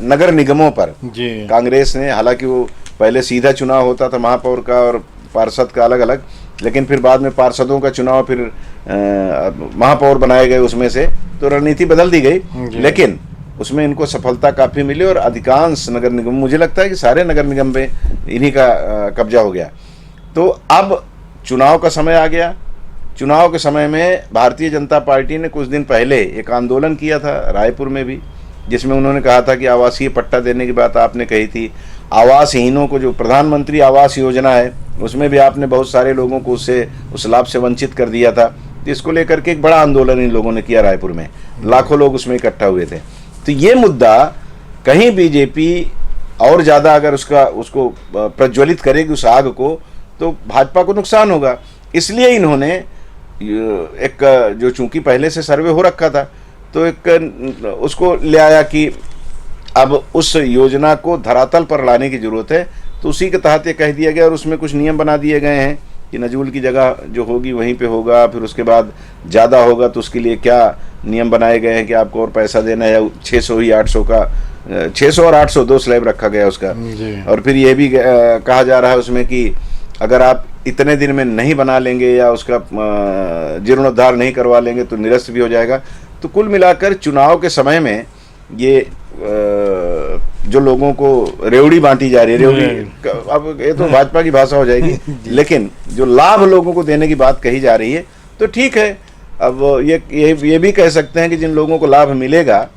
नगर निगमों पर जी कांग्रेस ने, हालांकि वो पहले सीधा चुनाव होता था महापौर का और पार्षद का अलग अलग, लेकिन फिर बाद में पार्षदों का चुनाव, फिर महापौर बनाए गए उसमें से, तो रणनीति बदल दी गई, लेकिन उसमें इनको सफलता काफ़ी मिली और अधिकांश नगर निगम, मुझे लगता है कि सारे नगर निगम में इन्हीं का कब्जा हो गया। तो अब चुनाव का समय आ गया। चुनाव के समय में भारतीय जनता पार्टी ने कुछ दिन पहले एक आंदोलन किया था रायपुर में भी, जिसमें उन्होंने कहा था कि आवासीय पट्टा देने की बात आपने कही थी। आवासहीनों को, जो प्रधानमंत्री आवास योजना है, उसमें भी आपने बहुत सारे लोगों को उस लाभ से वंचित कर दिया था। तो इसको लेकर के एक बड़ा आंदोलन इन लोगों ने किया रायपुर में, लाखों लोग उसमें इकट्ठा हुए थे। तो ये मुद्दा कहीं बीजेपी और ज़्यादा अगर उसको प्रज्वलित करेगी उस आग को, तो भाजपा को नुकसान होगा। इसलिए इन्होंने एक, जो चूंकि पहले से सर्वे हो रखा था, तो एक उसको ले आया कि अब उस योजना को धरातल पर लाने की ज़रूरत है। तो उसी के तहत ये कह दिया गया और उसमें कुछ नियम बना दिए गए हैं कि नजूल की जगह जो होगी वहीं पे होगा, फिर उसके बाद ज़्यादा होगा तो उसके लिए क्या नियम बनाए गए हैं कि आपको और पैसा देना है, 600 ही 800 का, 600 और 800 दो स्लैब रखा गया उसका। और फिर ये भी कहा जा रहा है उसमें कि अगर आप इतने दिन में नहीं बना लेंगे या उसका जीर्णोद्धार नहीं करवा लेंगे तो निरस्त भी हो जाएगा। तो कुल मिलाकर चुनाव के समय में ये जो लोगों को रेवड़ी बांटी जा रही है, रेवड़ी अब ये तो भाजपा की भाषा हो जाएगी, लेकिन जो लाभ लोगों को देने की बात कही जा रही है तो ठीक है। अब ये भी कह सकते हैं कि जिन लोगों को लाभ मिलेगा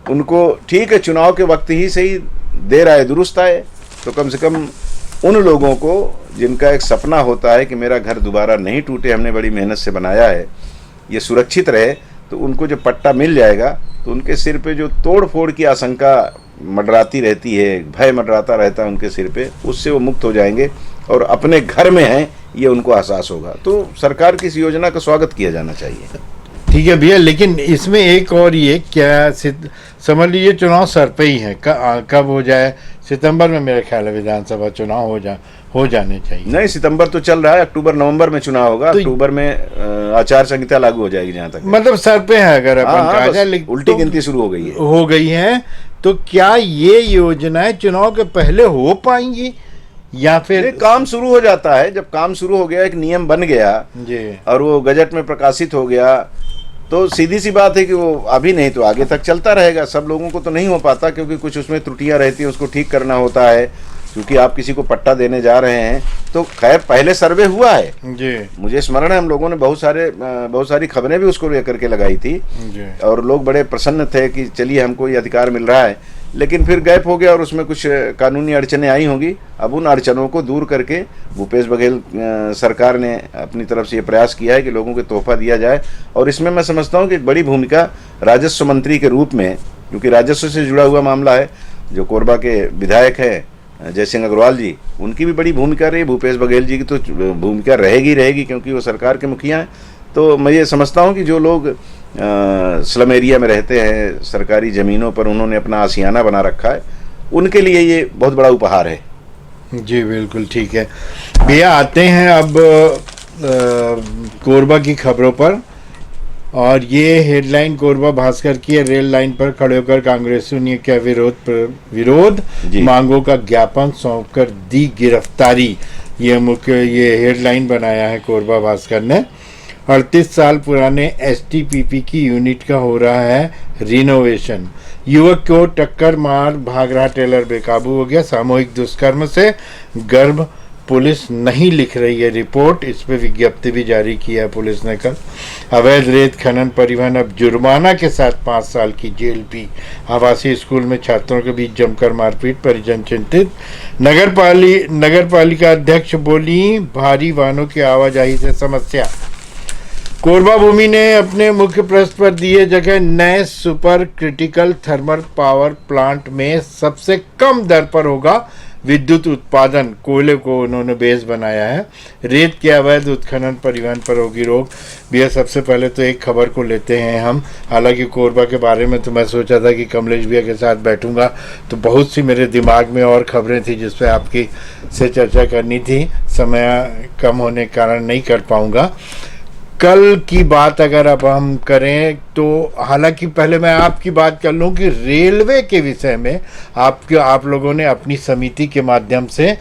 उनको ठीक है, चुनाव के वक्त ही सही, देर आए दुरुस्त आए, तो कम से कम उन लोगों को जिनका एक सपना होता है कि मेरा घर दोबारा नहीं टूटे, हमने बड़ी मेहनत से बनाया है, ये सुरक्षित रहे, तो उनको जो पट्टा मिल जाएगा तो उनके सिर पे जो तोड़ फोड़ की आशंका मंडराती रहती है, भय मंडराता रहता है उनके सिर पे, उससे वो मुक्त हो जाएंगे और अपने घर में हैं ये उनको एहसास होगा। तो सरकार की इस योजना का स्वागत किया जाना चाहिए। ठीक है भैया, लेकिन इसमें एक और ये क्या, समझ लीजिए चुनाव सर पे ही है, कब हो जाए, सितंबर में मेरे ख्याल है विधानसभा चुनाव हो जाने चाहिए। नहीं, सितंबर तो चल रहा है, अक्टूबर नवंबर में चुनाव होगा, तो अक्टूबर में आचार संहिता लागू हो जाएगी जहाँ तक, मतलब सर पे है अगर अपन कहा जाए। उल्टी गिनती शुरू हो गई है। तो क्या ये योजनाएं चुनाव के पहले हो पाएंगी या फिर काम शुरू हो जाता है? जब काम शुरू हो गया, एक नियम बन गया जी और वो गजट में प्रकाशित हो गया, तो सीधी सी बात है कि वो अभी नहीं तो आगे तक चलता रहेगा। सब लोगों को तो नहीं हो पाता क्योंकि कुछ उसमें त्रुटियां रहती हैं, उसको ठीक करना होता है। क्योंकि आप किसी को पट्टा देने जा रहे हैं तो खैर पहले सर्वे हुआ है जी, मुझे स्मरण है, हम लोगों ने बहुत सारी खबरें भी उसको लेकर के लगाई थी जी। और लोग बड़े प्रसन्न थे कि चलिए हमको ये अधिकार मिल रहा है। लेकिन फिर गैप हो गया और उसमें कुछ कानूनी अड़चनें आई होंगी। अब उन अड़चनों को दूर करके भूपेश बघेल सरकार ने अपनी तरफ से ये प्रयास किया है कि लोगों को तोहफा दिया जाए। और इसमें मैं समझता हूँ कि एक बड़ी भूमिका राजस्व मंत्री के रूप में, क्योंकि राजस्व से जुड़ा हुआ मामला है, जो कोरबा के विधायक हैं जय सिंह अग्रवाल जी, उनकी भी बड़ी भूमिका रही। भूपेश बघेल जी की तो भूमिका रहेगी क्योंकि वो सरकार के मुखिया हैं। तो मैं ये समझता हूँ कि जो लोग स्लम एरिया में रहते हैं, सरकारी ज़मीनों पर उन्होंने अपना आशियाना बना रखा है, उनके लिए ये बहुत बड़ा उपहार है। जी बिल्कुल ठीक है भैया। आते हैं अब कोरबा की खबरों पर, और ये हेडलाइन कोरबा भास्कर की है। रेल लाइन पर खड़े होकर कांग्रेसियों ने किया विरोध, मांगों का ज्ञापन सौंपकर दी गिरफ्तारी। ये हेडलाइन बनाया है कोरबा भास्कर ने। 38 साल पुराने एसटीपीपी की यूनिट का हो रहा है रिनोवेशन। युवक को टक्कर मार भाग रहा टेलर बेकाबू हो गया। सामूहिक दुष्कर्म से गर्भ पुलिस नहीं लिख रही है रिपोर्ट, इस पे विज्ञप्ति भी जारी किया है पुलिस ने कल। अवैध रेत खनन परिवहन अब जुर्माना के साथ 5 साल की जेल भी। आवासीय स्कूल में छात्रों के बीच जमकर मारपीट, परिजन चिंतित। नगर पालिका अध्यक्ष बोली भारी वाहनों की आवाजाही से समस्या। कोरबा भूमि ने अपने मुख्य प्रश्न पर दिए जगह। नए super critical thermal power plant में सबसे कम दर पर होगा विद्युत उत्पादन। कोयले को उन्होंने बेस बनाया है। रेत के अवैध उत्खनन परिवहन पर होगी रोक। भैया सबसे पहले तो एक खबर को लेते हैं हम। हालांकि कोरबा के बारे में तो मैं सोचा था कि कमलेश भैया के साथ बैठूंगा तो बहुत सी मेरे दिमाग में और खबरें थी जिस पर आपकी से चर्चा करनी थी, समय कम होने के कारण नहीं कर पाऊंगा। कल की बात अगर अब हम करें तो हालांकि पहले मैं आपकी बात कर लूं कि रेलवे के विषय में आप लोगों ने अपनी समिति के माध्यम से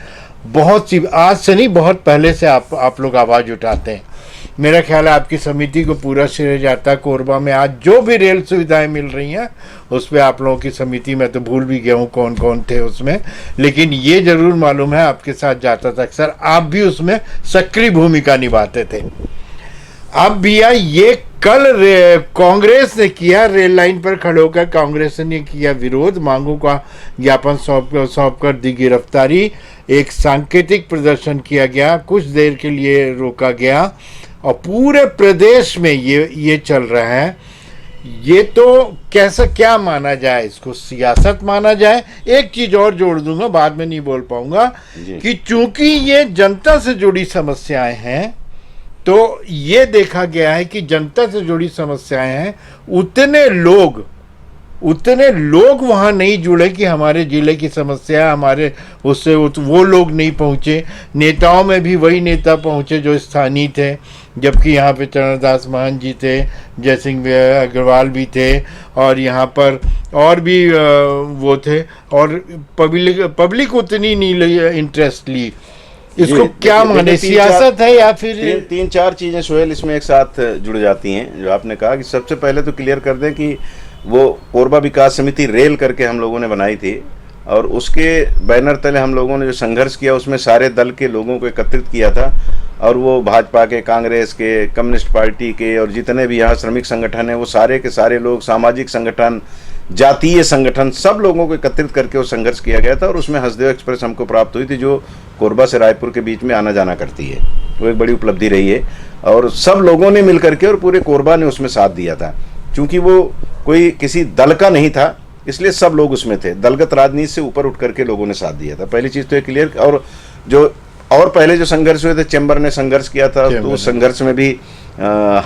बहुत सी, आज से नहीं बहुत पहले से आप लोग आवाज़ उठाते हैं। मेरा ख्याल है आपकी समिति को पूरा श्रेय जाता है। कोरबा में आज जो भी रेल सुविधाएं मिल रही हैं उस पर आप लोगों की समिति में तो भूल भी गया हूँ कौन कौन थे उसमें, लेकिन ये जरूर मालूम है आपके साथ जाता था अक्सर, आप भी उसमें सक्रिय भूमिका निभाते थे। अब भैया ये कल कांग्रेस ने किया, रेल लाइन पर खड़े होकर कांग्रेस ने किया विरोध, मांगों का ज्ञापन सौंप कर दी गिरफ्तारी, एक सांकेतिक प्रदर्शन किया गया, कुछ देर के लिए रोका गया और पूरे प्रदेश में ये चल रहा है। ये तो कैसा क्या माना जाए, इसको सियासत माना जाए? एक चीज और जोड़ दूंगा, बाद में नहीं बोल पाऊंगा, कि चूंकि ये जनता से जुड़ी समस्याएं हैं तो ये देखा गया है कि जनता से जुड़ी समस्याएं हैं, उतने लोग वहाँ नहीं जुड़े कि हमारे जिले की समस्या हमारे उससे वो लोग नहीं पहुँचे। नेताओं में भी वही नेता पहुँचे जो स्थानीय थे, जबकि यहाँ पे चरणदास महंत जी थे, जयसिंह अग्रवाल भी थे और यहाँ पर और भी वो थे, और पब्लिक उतनी नहीं इंटरेस्ट ली। इसको क्या माने, सियासत है या फिर? तीन चार चीजें सोहेल इसमें एक साथ जुड़ जाती हैं। जो आपने कहा कि सबसे पहले तो क्लियर कर दें कि वो कोरबा विकास समिति रेल करके हम लोगों ने बनाई थी और उसके बैनर तले हम लोगों ने जो संघर्ष किया उसमें सारे दल के लोगों को एकत्रित किया था और वो भाजपा के, कांग्रेस के, कम्युनिस्ट पार्टी के और जितने भी यहाँ श्रमिक संगठन हैं वो सारे के सारे लोग, सामाजिक संगठन, जातीय संगठन, सब लोगों को एकत्रित करके वो संघर्ष किया गया था और उसमें हसदेव एक्सप्रेस हमको प्राप्त हुई थी जो कोरबा से रायपुर के बीच में आना जाना करती है। वो एक बड़ी उपलब्धि रही है और सब लोगों ने मिल करके और पूरे कोरबा ने उसमें साथ दिया था। क्योंकि वो कोई किसी दल का नहीं था इसलिए सब लोग उसमें थे, दलगत राजनीति से ऊपर उठ करके लोगों ने साथ दिया था। पहली चीज़ तो ये क्लियर। और पहले जो संघर्ष हुए थे, चैम्बर ने संघर्ष किया था, तो उस संघर्ष में भी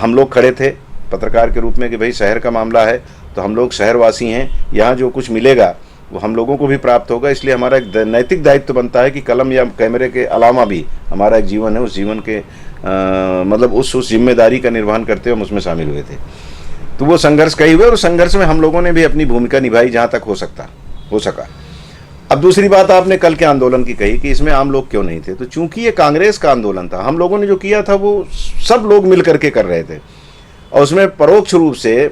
हम लोग खड़े थे पत्रकार के रूप में कि भाई शहर का मामला है तो हम लोग शहरवासी हैं, यहाँ जो कुछ मिलेगा वो हम लोगों को भी प्राप्त होगा, इसलिए हमारा एक नैतिक दायित्व बनता है कि कलम या कैमरे के अलावा भी हमारा एक जीवन है, उस जीवन के मतलब उस जिम्मेदारी का निर्वहन करते हुए हम उसमें शामिल हुए थे। तो वो संघर्ष कई हुए और संघर्ष में हम लोगों ने भी अपनी भूमिका निभाई जहाँ तक हो सका। अब दूसरी बात आपने कल के आंदोलन की कही कि इसमें आम लोग क्यों नहीं थे, तो चूंकि ये कांग्रेस का आंदोलन था, हम लोगों ने जो किया था वो सब लोग मिल करके कर रहे थे और उसमें परोक्ष रूप से,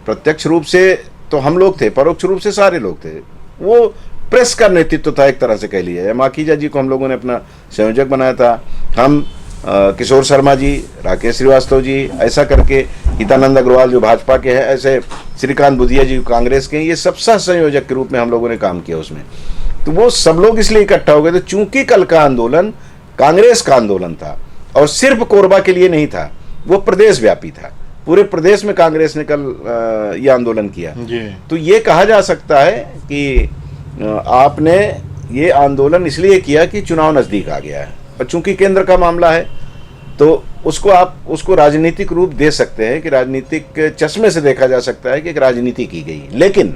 प्रत्यक्ष रूप से तो हम लोग थे, परोक्ष रूप से सारे लोग थे। वो प्रेस का नेतृत्व था एक तरह से कह लिया। माखीजा जी को हम लोगों ने अपना संयोजक बनाया था, हम किशोर शर्मा जी, राकेश श्रीवास्तव जी, ऐसा करके हितानंद अग्रवाल जो भाजपा के हैं, ऐसे श्रीकांत बुधिया जी कांग्रेस के हैं, ये सब सह संयोजक के रूप में हम लोगों ने काम किया उसमें। तो वो सब लोग इसलिए इकट्ठा हो गए थे चूंकि कल का आंदोलन कांग्रेस का आंदोलन था और सिर्फ कोरबा के लिए नहीं था, वो प्रदेश व्यापी था। पूरे प्रदेश में कांग्रेस ने कल ये आंदोलन किया। तो ये कहा जा सकता है कि आपने ये आंदोलन इसलिए किया कि चुनाव नज़दीक आ गया है और चूंकि केंद्र का मामला है तो उसको राजनीतिक रूप दे सकते हैं कि राजनीतिक चश्मे से देखा जा सकता है कि एक राजनीति की गई। लेकिन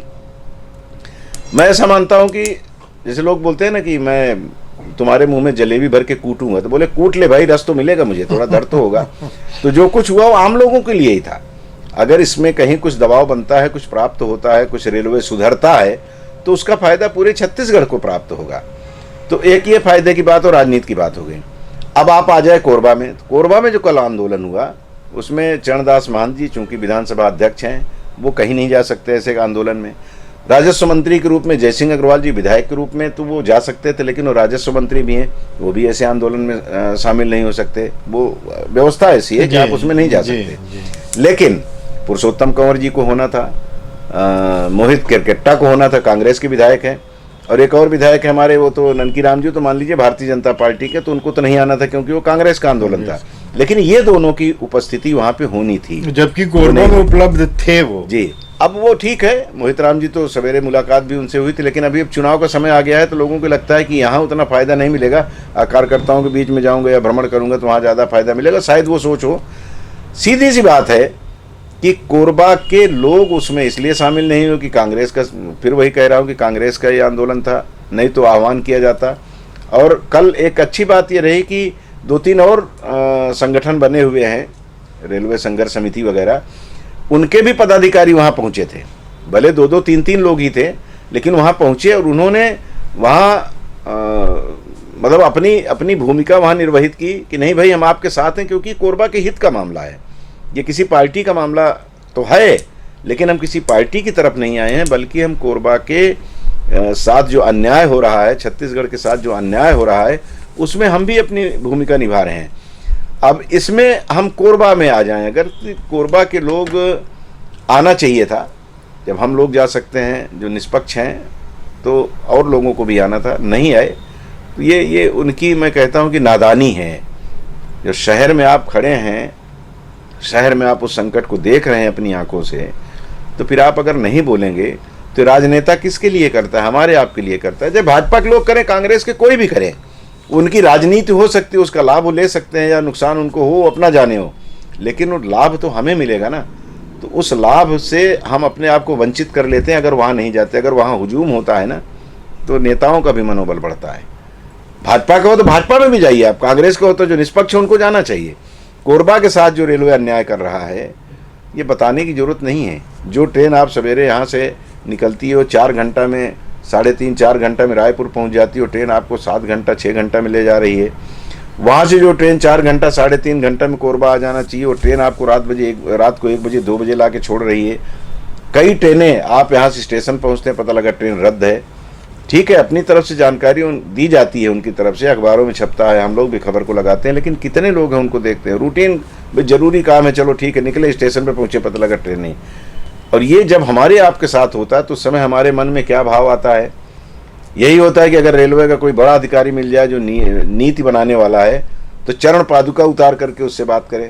मैं ऐसा मानता हूं कि जैसे लोग बोलते हैं ना कि मैं तुम्हारे मुंह में जलेबी भर के कूटूंगा, तो बोले कूट ले भाई, रस तो मिलेगा, मुझे थोड़ा दर्द तो होगा। तो जो कुछ हुआ वो आम लोगों के लिए ही था। अगर इसमें कहीं कुछ दबाव बनता है, कुछ प्राप्त होता है, कुछ रेलवे सुधरता है तो उसका फायदा पूरे छत्तीसगढ़ को प्राप्त होगा। तो एक ये फायदे की बात और राजनीति की बात हो गई। अब आप आ जाए कोरबा में। कोरबा में जो कल आंदोलन हुआ उसमें चरणदास महंत जी चूंकि विधानसभा अध्यक्ष हैं, वो कहीं नहीं जा सकते ऐसे आंदोलन में। राजस्व मंत्री के रूप में जयसिंह अग्रवाल जी विधायक के रूप में तो वो जा सकते थे, लेकिन वो राजस्व मंत्री भी हैं, वो भी ऐसे आंदोलन में शामिल नहीं हो सकते। वो व्यवस्था ऐसी है कि आप उसमें नहीं जा सकते। लेकिन पुरुषोत्तम कंवर जी को होना था, मोहित केरकेट्टा को होना था, कांग्रेस के विधायक हैं, और एक और विधायक है हमारे, वो तो ननकी राम जी, तो मान लीजिए भारतीय जनता पार्टी के, तो उनको तो नहीं आना था क्योंकि वो कांग्रेस का आंदोलन था। लेकिन ये दोनों की उपस्थिति वहां पे होनी थी, जबकि कोरबा में उपलब्ध थे वो जी। अब वो ठीक है, मोहित राम जी तो सवेरे मुलाकात भी उनसे हुई थी, लेकिन अभी अब चुनाव का समय आ गया है तो लोगों को लगता है कि यहाँ उतना फायदा नहीं मिलेगा, कार्यकर्ताओं के बीच में जाऊंगा या भ्रमण करूंगा तो वहाँ ज़्यादा फायदा मिलेगा, शायद वो सोच हो। सीधी सी बात है कि कोरबा के लोग उसमें इसलिए शामिल नहीं हुए कि कांग्रेस का, फिर वही कह रहा हूँ कि कांग्रेस का ये आंदोलन था, नहीं तो आह्वान किया जाता। और कल एक अच्छी बात ये रही कि 2-3 और संगठन बने हुए हैं रेलवे संघर्ष समिति वगैरह, उनके भी पदाधिकारी वहाँ पहुँचे थे। भले 2-2, 3-3 लोग ही थे, लेकिन वहाँ पहुँचे और उन्होंने वहाँ मतलब अपनी अपनी भूमिका वहाँ निर्वहित की कि नहीं भाई हम आपके साथ हैं, क्योंकि कोरबा के हित का मामला है, ये किसी पार्टी का मामला तो है, लेकिन हम किसी पार्टी की तरफ नहीं आए हैं, बल्कि हम कोरबा के साथ जो अन्याय हो रहा है, छत्तीसगढ़ के साथ जो अन्याय हो रहा है, उसमें हम भी अपनी भूमिका निभा रहे हैं। अब इसमें हम कोरबा में आ जाएं, अगर कोरबा के लोग आना चाहिए था, जब हम लोग जा सकते हैं जो निष्पक्ष हैं, तो और लोगों को भी आना था, नहीं आए, तो ये उनकी मैं कहता हूं कि नादानी है। जो शहर में आप खड़े हैं, शहर में आप उस संकट को देख रहे हैं अपनी आंखों से, तो फिर आप अगर नहीं बोलेंगे तो राजनेता किसके लिए करता है? हमारे आपके लिए करता है। जब भाजपा के लोग करें, कांग्रेस के कोई भी करें, उनकी राजनीति हो सकती है, उसका लाभ वो ले सकते हैं या नुकसान उनको हो, अपना जाने हो, लेकिन वो लाभ तो हमें मिलेगा ना। तो उस लाभ से हम अपने आप को वंचित कर लेते हैं अगर वहाँ नहीं जाते। अगर वहाँ हुजूम होता है ना, तो नेताओं का भी मनोबल बढ़ता है। भाजपा का हो तो भाजपा में भी जाइए आप, कांग्रेस का हो तो जो निष्पक्ष है उनको जाना चाहिए। कोरबा के साथ जो रेलवे अन्याय कर रहा है, ये बताने की जरूरत नहीं है। जो ट्रेन आप सवेरे यहाँ से निकलती है वो 4 घंटा में, 3.5-4 घंटा में रायपुर पहुँच जाती है, वो ट्रेन आपको 7 घंटा 6 घंटा में ले जा रही है। वहाँ से जो ट्रेन 4 घंटा 3.5 घंटा में कोरबा आ जाना चाहिए, वो ट्रेन आपको रात को 1 बजे 2 बजे ला के छोड़ रही है। कई ट्रेनें आप यहाँ से स्टेशन पहुँचते हैं, पता लगा ट्रेन रद्द है। ठीक है, अपनी तरफ से जानकारी दी जाती है, उनकी तरफ से अखबारों में छपता है, हम लोग भी खबर को लगाते हैं, लेकिन कितने लोग हैं उनको देखते हैं? रूटीन जरूरी काम है, चलो ठीक है, निकले स्टेशन पे पहुंचे, पता लगा ट्रेन नहीं। और ये जब हमारे आपके साथ होता है तो उस समय हमारे मन में क्या भाव आता है? यही होता है कि अगर रेलवे का कोई बड़ा अधिकारी मिल जाए जो नीति बनाने वाला है, तो चरण पादुका उतार करके उससे बात करें।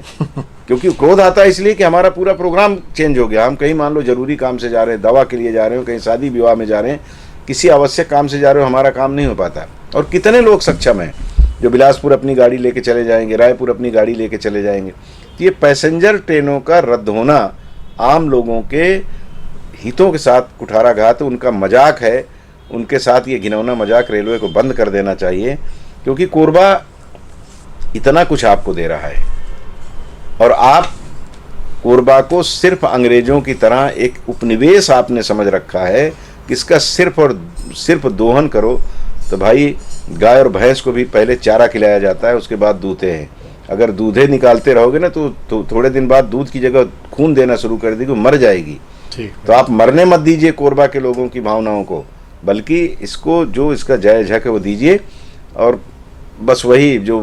क्योंकि क्रोध आता है इसलिए कि हमारा पूरा प्रोग्राम चेंज हो गया। हम कहीं मान लो जरूरी काम से जा रहे हैं, दवा के लिए जा रहे हो, कहीं शादी विवाह में जा रहे हैं, किसी आवश्यक काम से जा रहे हो, हमारा काम नहीं हो पाता। और कितने लोग सक्षम हैं जो बिलासपुर अपनी गाड़ी लेके चले जाएंगे, रायपुर अपनी गाड़ी लेके चले जाएंगे। तो ये पैसेंजर ट्रेनों का रद्द होना आम लोगों के हितों के साथ कुठाराघात, उनका मजाक है, उनके साथ ये घिनौना मजाक रेलवे को बंद कर देना चाहिए। क्योंकि कोरबा इतना कुछ आपको दे रहा है और आप कोरबा को सिर्फ अंग्रेजों की तरह एक उपनिवेश आपने समझ रखा है कि इसका सिर्फ और सिर्फ दोहन करो। तो भाई गाय और भैंस को भी पहले चारा खिलाया जाता है, उसके बाद दूधे हैं। अगर दूधे निकालते रहोगे ना तो थोड़े दिन बाद दूध की जगह खून देना शुरू कर देगी, मर जाएगी। तो आप मरने मत दीजिए कोरबा के लोगों की भावनाओं को, बल्कि इसको जो इसका जायज हक है वो दीजिए। और बस वही जो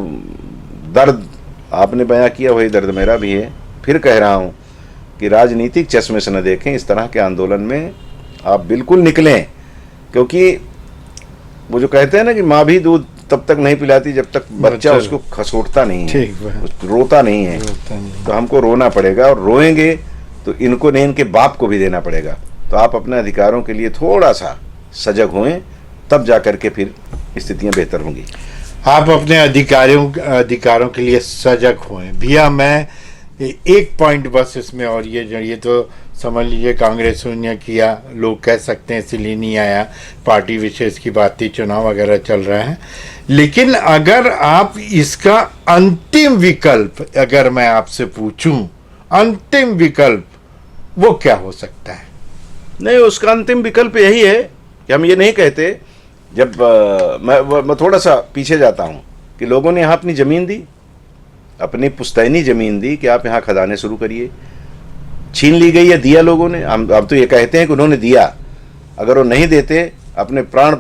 दर्द आपने बयां किया वही दर्द मेरा भी है। फिर कह रहा हूँ कि राजनीतिक चश्मे से न देखें, इस तरह के आंदोलन में आप बिल्कुल निकलें। क्योंकि वो जो कहते हैं ना कि माँ भी दूध तब तक नहीं पिलाती जब तक बच्चा उसको खसोटता नहीं है, रोता नहीं है। तो हमको रोना पड़ेगा, और रोएंगे तो इनको नहीं, इनके बाप को भी देना पड़ेगा। तो आप अपने अधिकारों के लिए थोड़ा सा सजग होएं, तब जा कर के फिर स्थितियां बेहतर होंगी। आप अपने अधिकारों के लिए सजग होएं। भैया मैं एक पॉइंट बस इसमें, और ये तो समझ लीजिए कांग्रेस ने किया, लोग कह सकते हैं इसलिए नहीं आया, पार्टी विशेष की बात थी, चुनाव वगैरह चल रहा है। लेकिन अगर आप इसका अंतिम विकल्प अगर मैं आपसे पूछूं, अंतिम विकल्प वो क्या हो सकता है? नहीं, उसका अंतिम विकल्प यही है कि हम ये नहीं कहते। जब मैं थोड़ा सा पीछे जाता हूँ कि लोगों ने यहाँ अपनी ज़मीन दी, अपनी पुश्तैनी ज़मीन दी कि आप यहाँ खदानें शुरू करिए। छीन ली गई या दिया लोगों ने? हम तो ये कहते हैं कि उन्होंने दिया। अगर वो नहीं देते, अपने प्राण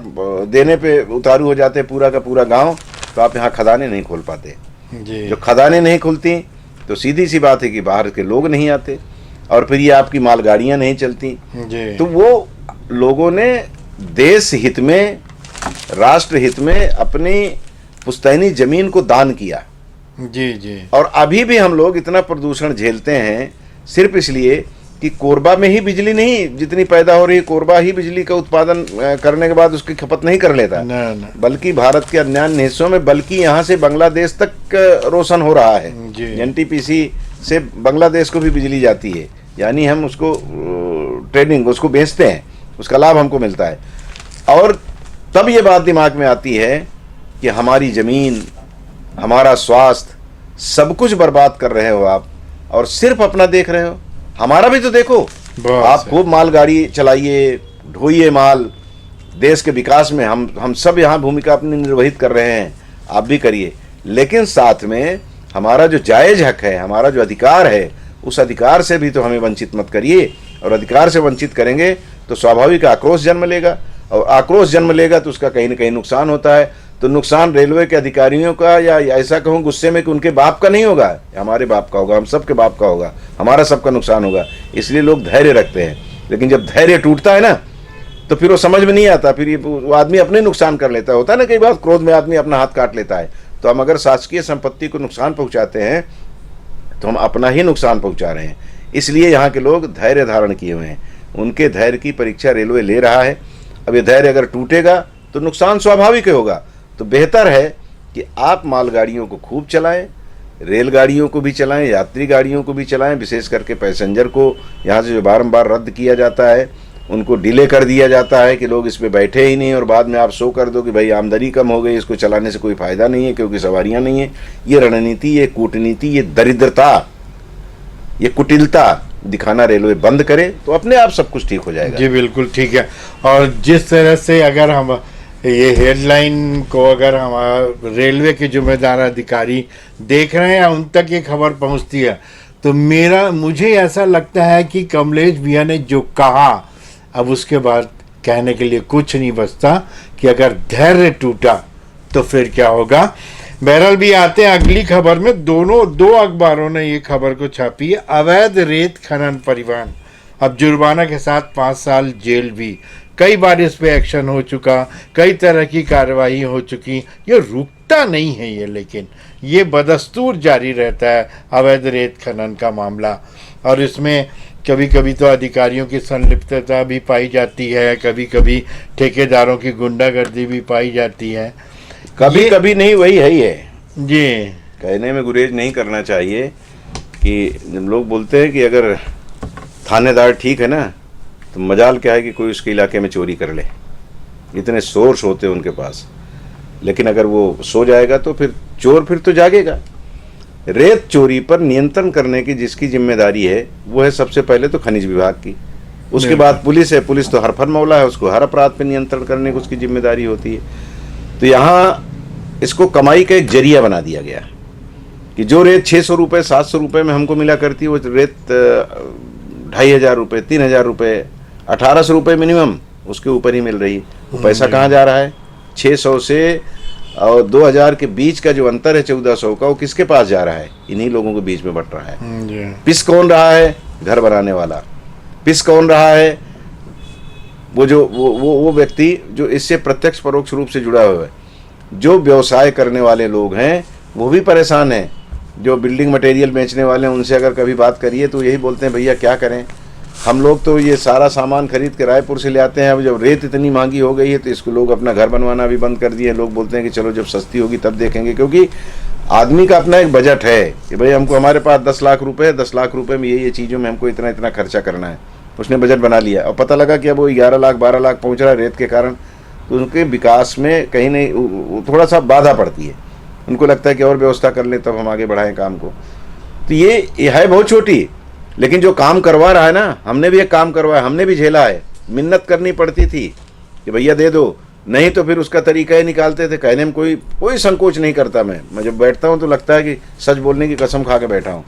देने पे उतारू हो जाते पूरा का पूरा गांव, तो आप यहाँ खदानें नहीं खोल पाते जी। जो खदानें नहीं खुलती तो सीधी सी बात है कि बाहर के लोग नहीं आते, और फिर ये आपकी मालगाड़ियाँ नहीं चलती जी। तो वो लोगों ने देश हित में, राष्ट्र हित में अपनी पुश्तैनी जमीन को दान किया जी जी। और अभी भी हम लोग इतना प्रदूषण झेलते हैं सिर्फ इसलिए कि कोरबा में ही बिजली नहीं जितनी पैदा हो रही है, कोरबा ही बिजली का उत्पादन करने के बाद उसकी खपत नहीं कर लेता, बल्कि भारत के अन्य हिस्सों में, बल्कि यहाँ से बांग्लादेश तक रोशन हो रहा है। एनटीपीसी से बांग्लादेश को भी बिजली जाती है, यानी हम उसको ट्रेडिंग उसको बेचते हैं, उसका लाभ हमको मिलता है। और तब ये बात दिमाग में आती है कि हमारी ज़मीन, हमारा स्वास्थ्य, सब कुछ बर्बाद कर रहे हो आप। और सिर्फ अपना देख रहे हो। हमारा भी तो देखो, बहुत आप सही। खूब मालगाड़ी चलाइए, ढोइए माल, देश के विकास में हम सब यहाँ भूमिका अपनी निर्वहित कर रहे हैं, आप भी करिए। लेकिन साथ में हमारा जो जायज हक है, हमारा जो अधिकार है, उस अधिकार से भी तो हमें वंचित मत करिए। और अधिकार से वंचित करेंगे तो स्वाभाविक आक्रोश जन्म लेगा, और आक्रोश जन्म लेगा तो उसका कहीं ना कहीं नुकसान होता है। तो नुकसान रेलवे के अधिकारियों का, या ऐसा कहूँ गुस्से में कि उनके बाप का नहीं होगा, हमारे बाप का होगा, हम सबके बाप का होगा, हमारा सबका नुकसान होगा। इसलिए लोग धैर्य रखते हैं। लेकिन जब धैर्य टूटता है ना, तो फिर वो समझ में नहीं आता, फिर ये वो आदमी अपने नुकसान कर लेता होता है ना, कई बार क्रोध में आदमी अपना हाथ काट लेता है। तो हम अगर शासकीय संपत्ति को नुकसान पहुंचाते हैं तो हम अपना ही नुकसान पहुंचा रहे हैं। इसलिए यहाँ के लोग धैर्य धारण किए हुए हैं, उनके धैर्य की परीक्षा रेलवे ले रहा है। अब ये धैर्य अगर टूटेगा तो नुकसान स्वाभाविक होगा। तो बेहतर है कि आप मालगाड़ियों को खूब चलाएं, रेलगाड़ियों को भी चलाएं, यात्री गाड़ियों को भी चलाएं। विशेष करके पैसेंजर को यहाँ से जो बारंबार रद्द किया जाता है, उनको डिले कर दिया जाता है कि लोग इस पे बैठे ही नहीं, और बाद में आप शो कर दो कि भाई आमदनी कम हो गई, इसको चलाने से कोई फ़ायदा नहीं है क्योंकि सवारियाँ नहीं है। ये रणनीति, ये कूटनीति, ये दरिद्रता, ये कुटिलता दिखाना रेलवे बंद करे तो अपने आप सब कुछ ठीक हो जाएगा। जी बिल्कुल ठीक है। और जिस तरह से अगर हम ये हेडलाइन को अगर हम रेलवे के जिम्मेदार अधिकारी देख रहे हैं, उन तक ये खबर पहुंचती है, तो मुझे ऐसा लगता है कि कमलेश भैया ने जो कहा, अब उसके बाद कहने के लिए कुछ नहीं बचता कि अगर धैर्य टूटा तो फिर क्या होगा। बहरहाल भी आते हैं अगली खबर में। दो अखबारों ने ये खबर को छापी है, अवैध रेत खनन परिवहन, अब जुर्माना के साथ 5 साल जेल भी। कई बार इस पे एक्शन हो चुका, कई तरह की कार्रवाई हो चुकी, ये रुकता नहीं है ये, लेकिन ये बदस्तूर जारी रहता है अवैध रेत खनन का मामला। और इसमें कभी कभी तो अधिकारियों की संलिप्तता भी पाई जाती है, कभी कभी ठेकेदारों की गुंडागर्दी भी पाई जाती है। कभी कभी नहीं, वही है ही है जी, कहने में गुरेज नहीं करना चाहिए कि जब लोग बोलते हैं कि अगर थानेदार ठीक है ना, तो मजाल क्या है कि कोई उसके इलाके में चोरी कर ले, इतने सोर्स होते हैं उनके पास। लेकिन अगर वो सो जाएगा तो फिर चोर फिर तो जागेगा। रेत चोरी पर नियंत्रण करने की जिसकी जिम्मेदारी है, वो है सबसे पहले तो खनिज विभाग की, उसके बाद पुलिस है। पुलिस तो हर फन मौला है, उसको हर अपराध पर नियंत्रण करने की उसकी जिम्मेदारी होती है। तो यहाँ इसको कमाई का एक जरिया बना दिया गया कि जो रेत 600 रुपये 700 रुपये में हमको मिला करती है, वो रेत 2500 रुपये 3000 रुपये 1800 रुपये मिनिमम उसके ऊपर ही मिल रही। वो पैसा कहाँ जा रहा है? 600 से और 2000 के बीच का जो अंतर है 1400 का, वो किसके पास जा रहा है? इन्हीं लोगों के बीच में बट रहा है। पिस कौन रहा है? घर बनाने वाला। पिस कौन रहा है? वो व्यक्ति जो इससे प्रत्यक्ष परोक्ष रूप से जुड़ा हुआ है। जो व्यवसाय करने वाले लोग हैं वो भी परेशान हैं। जो बिल्डिंग मटेरियल बेचने वाले हैं, उनसे अगर कभी बात करिए तो यही बोलते हैं, भैया क्या करें, हम लोग तो ये सारा सामान खरीद के रायपुर से ले आते हैं। अब जब रेत इतनी महंगी हो गई है तो इसको लोग अपना घर बनवाना भी बंद कर दिए। लोग बोलते हैं कि चलो जब सस्ती होगी तब देखेंगे, क्योंकि आदमी का अपना एक बजट है कि भाई हमको, हमारे पास 10 लाख रुपए है, 10 लाख रुपए में ये चीज़ों में हमको इतना इतना खर्चा करना है। उसने बजट बना लिया और पता लगा कि अब वो 11 लाख 12 लाख पहुँच रहा है रेत के कारण, तो उनके विकास में कहीं नहीं थोड़ा सा बाधा पड़ती है। उनको लगता है कि और व्यवस्था कर लें तब हम आगे बढ़ाएं काम को। तो ये है बहुत छोटी, लेकिन जो काम करवा रहा है ना, हमने भी एक काम करवाया, हमने भी झेला है। मिन्नत करनी पड़ती थी कि भैया दे दो, नहीं तो फिर उसका तरीका ही निकालते थे। कहने में कोई संकोच नहीं करता। मैं जब बैठता हूँ तो लगता है कि सच बोलने की कसम खा के बैठा हूँ।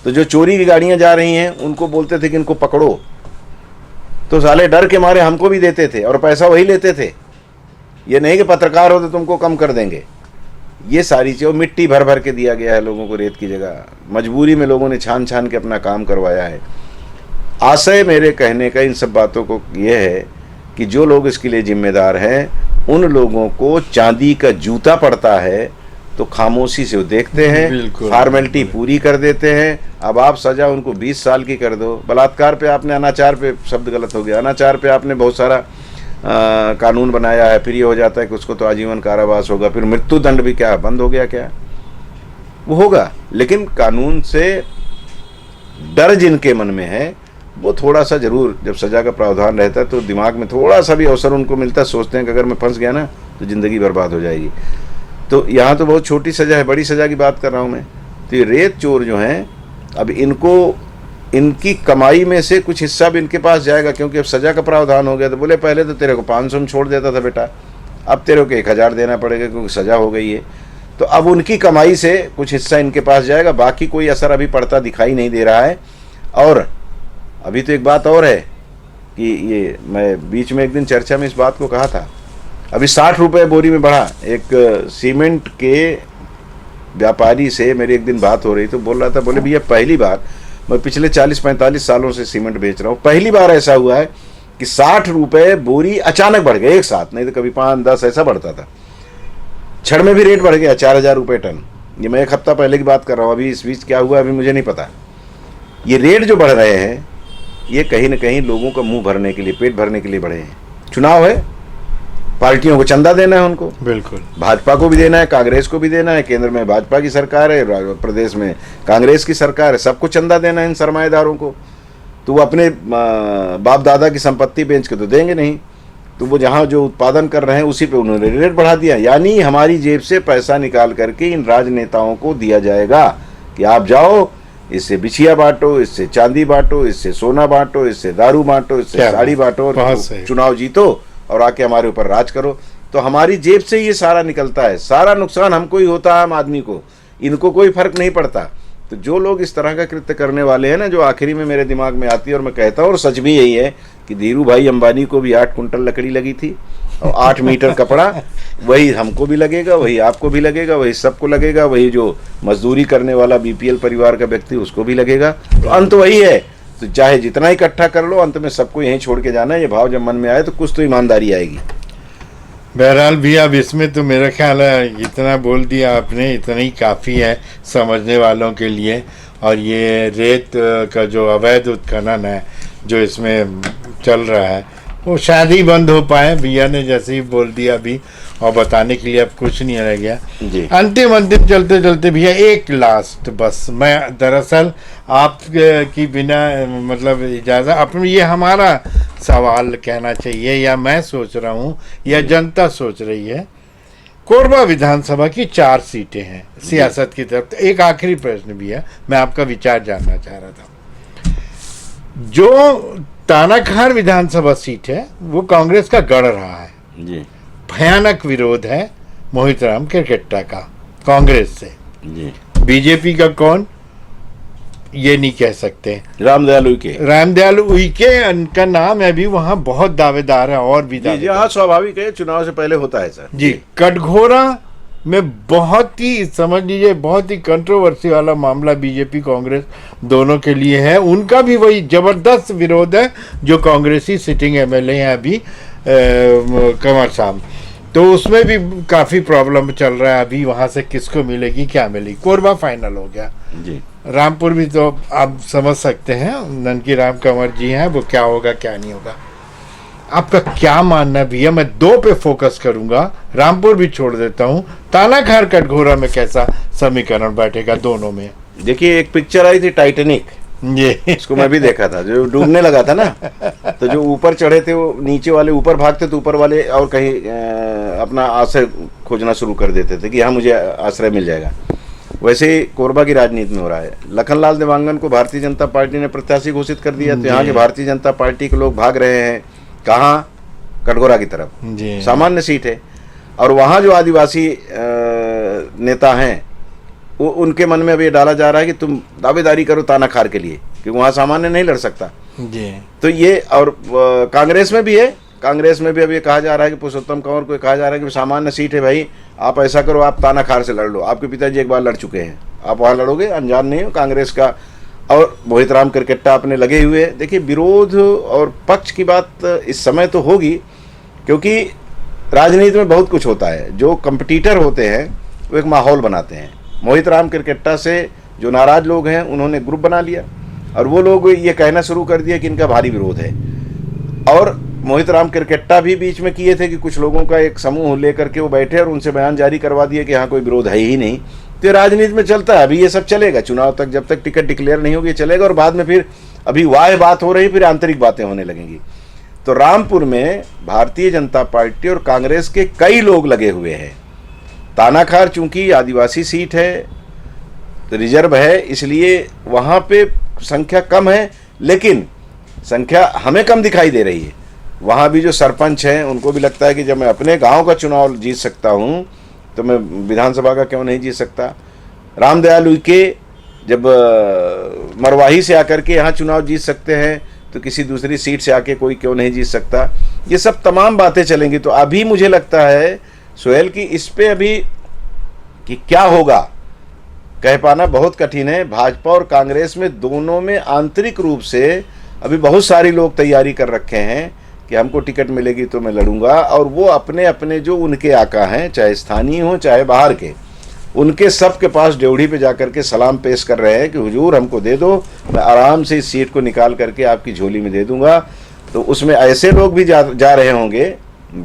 तो जो चोरी की गाड़ियाँ जा रही हैं उनको बोलते थे कि इनको पकड़ो, तो साले डर के मारे हमको भी देते थे और पैसा वही लेते थे। ये नहीं कि पत्रकार हो तो तुमको कम कर देंगे। ये सारी चीज़ मिट्टी भर भर के दिया गया है लोगों को रेत की जगह। मजबूरी में लोगों ने छान छान के अपना काम करवाया है। आशय मेरे कहने का इन सब बातों को ये है कि जो लोग इसके लिए जिम्मेदार हैं, उन लोगों को चांदी का जूता पड़ता है तो खामोशी से वो देखते हैं, फॉर्मेलिटी पूरी कर देते हैं। अब आप सज़ा उनको 20 साल की कर दो। बलात्कार पे आपने, अनाचार पे शब्द गलत हो गया, अनाचार पे आपने बहुत सारा कानून बनाया है, फिर ये हो जाता है कि उसको तो आजीवन कारावास होगा, फिर मृत्यु दंड भी क्या बंद हो गया? क्या वो होगा? लेकिन कानून से डर जिनके मन में है वो थोड़ा सा जरूर, जब सज़ा का प्रावधान रहता है तो दिमाग में थोड़ा सा भी अवसर उनको मिलता है, सोचते हैं कि अगर मैं फंस गया ना तो ज़िंदगी बर्बाद हो जाएगी। तो यहाँ तो बहुत छोटी सज़ा है, बड़ी सज़ा की बात कर रहा हूँ मैं। तो ये रेत चोर जो हैं, अब इनको इनकी कमाई में से कुछ हिस्सा भी इनके पास जाएगा, क्योंकि अब सजा का प्रावधान हो गया। तो बोले पहले तो तेरे को 500 में छोड़ देता था बेटा, अब तेरे को 1000 देना पड़ेगा क्योंकि सजा हो गई है। तो अब उनकी कमाई से कुछ हिस्सा इनके पास जाएगा, बाकी कोई असर अभी पड़ता दिखाई नहीं दे रहा है। और अभी तो एक बात और है कि ये मैं बीच में एक दिन चर्चा में इस बात को कहा था, अभी 60 रुपये बोरी में बढ़ा। एक सीमेंट के व्यापारी से मेरी एक दिन बात हो रही तो बोल रहा था, बोले भैया पहली बार, मैं पिछले 40-45 सालों से सीमेंट बेच रहा हूँ, पहली बार ऐसा हुआ है कि 60 रुपये बोरी अचानक बढ़ गए एक साथ, नहीं तो कभी 5-10 ऐसा बढ़ता था। छड़ में भी रेट बढ़ गया 4000 रुपये टन। ये मैं एक हफ्ता पहले की बात कर रहा हूँ, अभी इस बीच क्या हुआ अभी मुझे नहीं पता। ये रेट जो बढ़ रहे हैं ये कहीं ना कहीं लोगों का मुंह भरने के लिए, पेट भरने के लिए बढ़े हैं। चुनाव है, पार्टियों को चंदा देना है उनको, बिल्कुल भाजपा को भी देना है, कांग्रेस को भी देना है, केंद्र में भाजपा की सरकार है, प्रदेश में कांग्रेस की सरकार है, सबको चंदा देना है इन सरमाएदारों को। तो वो अपने बाप दादा की संपत्ति बेच के तो देंगे नहीं, तो वो जहाँ जो उत्पादन कर रहे हैं उसी पे उन्होंने रेट बढ़ा दिया। यानी हमारी जेब से पैसा निकाल करके इन राजनेताओं को दिया जाएगा कि आप जाओ, इससे बिछिया बांटो, इससे चांदी बांटो, इससे सोना बांटो, इससे दारू बांटो, इससे साड़ी बांटो, चुनाव जीतो और आके हमारे ऊपर राज करो। तो हमारी जेब से ये सारा निकलता है, सारा नुकसान हमको ही होता है, आम आदमी को, इनको कोई फर्क नहीं पड़ता। तो जो लोग इस तरह का कृत्य करने वाले हैं ना, जो आखिरी में मेरे दिमाग में आती है और मैं कहता हूँ और सच भी यही है कि धीरू भाई अंबानी को भी 8 कुंटल लकड़ी लगी थी और 8 मीटर कपड़ा, वही हमको भी लगेगा, वही आपको भी लगेगा, वही सबको लगेगा, वही जो मजदूरी करने वाला बीपीएल परिवार का व्यक्ति उसको भी लगेगा। तो अंत वही है। तो चाहे जितना इकट्ठा कर लो, अंत में सबको यहीं छोड़ के जाना है। ये भाव जब मन में आए तो कुछ तो ईमानदारी आएगी। बहरहाल भी अब इसमें तो मेरा ख्याल है इतना बोल दिया आपने, इतना ही काफ़ी है समझने वालों के लिए। और ये रेत का जो अवैध उत्खनन है जो इसमें चल रहा है वो शायद ही बंद हो पाए। भैया ने जैसे ही बोल दिया अभी, और बताने के लिए अब कुछ नहीं रह गया जी। अंतिम चलते चलते भैया एक लास्ट, बस मैं दरअसल आप की बिना मतलब इजाज़त अपने, ये हमारा सवाल कहना चाहिए या मैं सोच रहा हूँ या जनता सोच रही है। कोरबा विधानसभा की 4 सीटें हैं सियासत की तरफ। तो एक आखिरी प्रश्न भी है, मैं आपका विचार जानना चाह रहा था। जो तानाखार विधानसभा सीट है वो कांग्रेस का गढ़ रहा है जी। भयानक विरोध है मोहित राम केरकेट्टा का कांग्रेस से जी। बीजेपी का कौन ये नहीं कह सकते। रामदयाल उइके उनका नाम है, अभी वहां बहुत दावेदार है और भी जी। हाँ, स्वाभाविक है, चुनाव से पहले होता है सर जी। कटघोरा में बहुत ही समझ लीजिए बहुत ही कंट्रोवर्सी वाला मामला बीजेपी कांग्रेस दोनों के लिए है। उनका भी वही जबरदस्त विरोध है जो कांग्रेसी सिटिंग एमएलए हैं अभी कंवर साहब, तो उसमें भी काफ़ी प्रॉब्लम चल रहा है अभी। वहाँ से किसको मिलेगी क्या मिलेगी। कोरबा फाइनल हो गया जी। रामपुर भी तो आप समझ सकते हैं, ननकी राम कंवर जी हैं, वो क्या होगा क्या नहीं होगा। आपका क्या मानना है भैया? मैं 2 पे फोकस करूंगा, रामपुर भी छोड़ देता हूं। तानाखार कटघोरा में कैसा समीकरण बैठेगा दोनों में? देखिए, एक पिक्चर आई थी टाइटैनिक, ये इसको मैं भी देखा था, जो डूबने लगा था ना, तो जो ऊपर चढ़े थे वो नीचे वाले ऊपर भागते तो ऊपर वाले और कहीं अपना आश्रय खोजना शुरू कर देते थे कि यहाँ मुझे आश्रय मिल जाएगा। वैसे ही कोरबा की राजनीति में हो रहा है। लखनलाल देवांगन को भारतीय जनता पार्टी ने प्रत्याशी घोषित कर दिया, तो यहाँ के भारतीय जनता पार्टी के लोग भाग रहे हैं कहाँ? कटघोरा की तरफ। सामान्य सीट है और वहाँ जो आदिवासी नेता हैं वो उनके मन में अब ये डाला जा रहा है कि तुम दावेदारी करो तानाखार के लिए, क्योंकि वहाँ सामान्य नहीं लड़ सकता जी। तो ये, और कांग्रेस में भी है, कांग्रेस में भी अब ये कहा जा रहा है कि पुरुषोत्तम कंवर को कहा जा रहा है कि सामान्य सीट है भाई, आप ऐसा करो, आप तानाखार से लड़ लो, आपके पिताजी एक बार लड़ चुके हैं, आप वहाँ लड़ोगे, अनजान नहीं हो कांग्रेस का। और मोहित राम केरकेट्टा अपने लगे हुए। देखिए, विरोध और पक्ष की बात इस समय तो होगी, क्योंकि राजनीति में बहुत कुछ होता है। जो कंपटीटर होते हैं वो एक माहौल बनाते हैं। मोहित राम केरकेट्टा से जो नाराज लोग हैं उन्होंने ग्रुप बना लिया और वो लोग ये कहना शुरू कर दिया कि इनका भारी विरोध है। और मोहित राम केरकेट्टा भी बीच में किए थे कि कुछ लोगों का एक समूह लेकर के वो बैठे और उनसे बयान जारी करवा दिए कि यहाँ कोई विरोध है ही नहीं। तो राजनीति में चलता है, अभी ये सब चलेगा चुनाव तक, जब तक टिकट डिक्लेयर नहीं होगी चलेगा, और बाद में फिर अभी वाह बात हो रही, फिर आंतरिक बातें होने लगेंगी। तो रामपुर में भारतीय जनता पार्टी और कांग्रेस के कई लोग लगे हुए हैं। तानाखार चूंकि आदिवासी सीट है, तो रिजर्व है, इसलिए वहाँ पे संख्या कम है, लेकिन संख्या हमें कम दिखाई दे रही है। वहाँ भी जो सरपंच हैं उनको भी लगता है कि जब मैं अपने गांव का चुनाव जीत सकता हूँ तो मैं विधानसभा का क्यों नहीं जीत सकता। रामदयाल उइके जब मरवाही से आकर के यहाँ चुनाव जीत सकते हैं तो किसी दूसरी सीट से आके कोई क्यों नहीं जीत सकता। ये सब तमाम बातें चलेंगी। तो अभी मुझे लगता है सोहेल कि इस पे अभी कि क्या होगा कह पाना बहुत कठिन है। भाजपा और कांग्रेस में दोनों में आंतरिक रूप से अभी बहुत सारे लोग तैयारी कर रखे हैं कि हमको टिकट मिलेगी तो मैं लड़ूंगा, और वो अपने अपने जो उनके आका हैं, चाहे स्थानीय हो चाहे बाहर के, उनके सब के पास ड्योढ़ी पे जाकर के सलाम पेश कर रहे हैं कि हुजूर हमको दे दो, मैं आराम से इस सीट को निकाल करके आपकी झोली में दे दूंगा। तो उसमें ऐसे लोग भी जा रहे होंगे,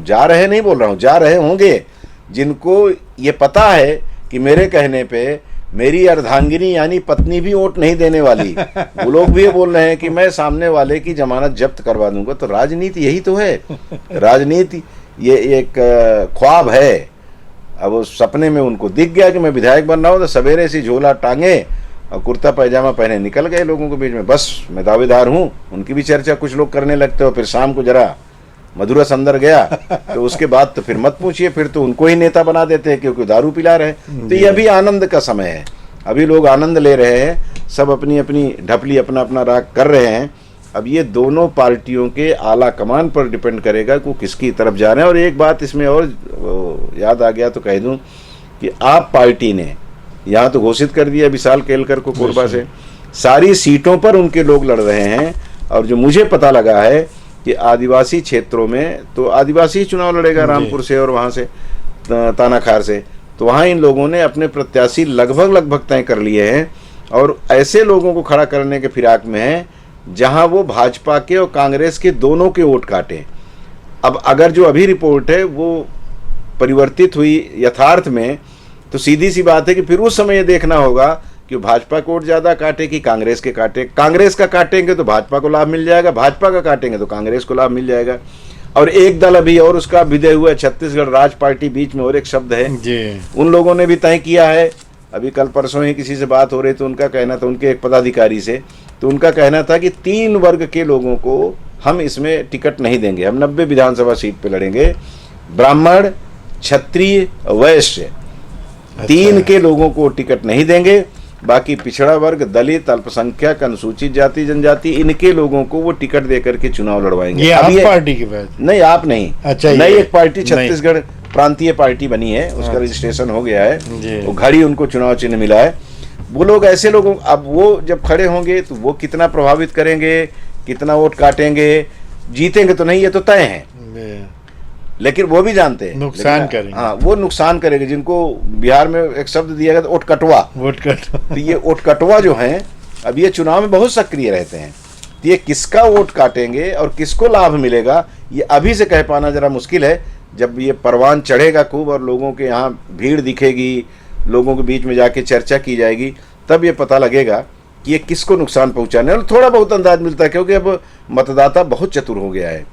जा रहे नहीं बोल रहा हूँ, जा रहे होंगे जिनको ये पता है कि मेरे कहने पे मेरी अर्धांगिनी यानी पत्नी भी वोट नहीं देने वाली। वो लोग भी ये बोल रहे हैं कि मैं सामने वाले की जमानत जब्त करवा दूंगा। तो राजनीति यही तो है। राजनीति ये एक ख्वाब है। अब उस सपने में उनको दिख गया कि मैं विधायक बन रहा हूँ, तो सवेरे से झोला टांगे और कुर्ता पैजामा पहने निकल गए लोगों के बीच में, बस मैं दावेदार हूँ। उनकी भी चर्चा कुछ लोग करने लगते हो। फिर शाम को जरा मधुरस अंदर गया तो उसके बाद तो फिर मत पूछिए, फिर तो उनको ही नेता बना देते हैं क्योंकि दारू पिला रहे हैं। तो ये अभी आनंद का समय है, अभी लोग आनंद ले रहे हैं, सब अपनी अपनी ढपली अपना अपना राग कर रहे हैं। अब ये दोनों पार्टियों के आला कमान पर डिपेंड करेगा कि वो किसकी तरफ जा रहे हैं। और एक बात इसमें और याद आ गया तो कह दूं कि आप पार्टी ने यहाँ तो घोषित कर दिया विशाल केलकर को कोरबा से, सारी सीटों पर उनके लोग लड़ रहे हैं। और जो मुझे पता लगा है कि आदिवासी क्षेत्रों में तो आदिवासी चुनाव लड़ेगा, रामपुर से और वहाँ से तानाखार से, तो वहाँ इन लोगों ने अपने प्रत्याशी लगभग तय कर लिए हैं और ऐसे लोगों को खड़ा करने के फिराक में है जहाँ वो भाजपा के और कांग्रेस के दोनों के वोट काटे। अब अगर जो अभी रिपोर्ट है वो परिवर्तित हुई यथार्थ में, तो सीधी सी बात है कि फिर उस समय ये देखना होगा कि भाजपा को वोट ज़्यादा काटे कि कांग्रेस के काटे। कांग्रेस का काटेंगे तो भाजपा को लाभ मिल जाएगा, भाजपा का काटेंगे तो कांग्रेस को लाभ मिल जाएगा। और एक दल अभी और उसका विदय हुआ छत्तीसगढ़ राज पार्टी, बीच में और एक शब्द है जी। उन लोगों ने भी तय किया है। अभी कल परसों ही किसी से बात हो रही तो उनका कहना था, उनके एक पदाधिकारी से, तो उनका कहना था कि 3 वर्ग के लोगों को हम इसमें टिकट नहीं देंगे, हम 90 विधानसभा सीट पे लड़ेंगे। ब्राह्मण, क्षत्रिय, वैश्य, 3 के लोगों को टिकट नहीं देंगे। बाकी पिछड़ा वर्ग, दलित, अल्पसंख्यक, अनुसूचित जाति जनजाति, इनके लोगों को वो टिकट देकर के चुनाव लड़वाएंगे। ये आप पार्टी की बात? नहीं, आप नहीं। अच्छा, नई एक पार्टी छत्तीसगढ़ प्रांतीय पार्टी बनी है, उसका रजिस्ट्रेशन हो गया है, वो घड़ी उनको चुनाव चिन्ह मिला है। वो लोग ऐसे लोगों, अब वो जब खड़े होंगे तो वो कितना प्रभावित करेंगे, कितना वोट काटेंगे, जीतेंगे तो नहीं, ये तो तय है, लेकिन वो भी जानते हैं नुकसान करेंगे। हाँ, वो नुकसान करेंगे। जिनको बिहार में एक शब्द दिया गया था, ओटकटवा। तो ये ओटकटवा जो हैं, अब ये चुनाव में बहुत सक्रिय रहते हैं। तो ये किसका वोट काटेंगे और किसको लाभ मिलेगा, ये अभी से कह पाना जरा मुश्किल है। जब ये परवान चढ़ेगा खूब और लोगों के यहाँ भीड़ दिखेगी, लोगों के बीच में जाके चर्चा की जाएगी, तब ये पता लगेगा कि ये किसको नुकसान पहुँचाने। और थोड़ा बहुत अंदाज मिलता है, क्योंकि अब मतदाता बहुत चतुर हो गया है।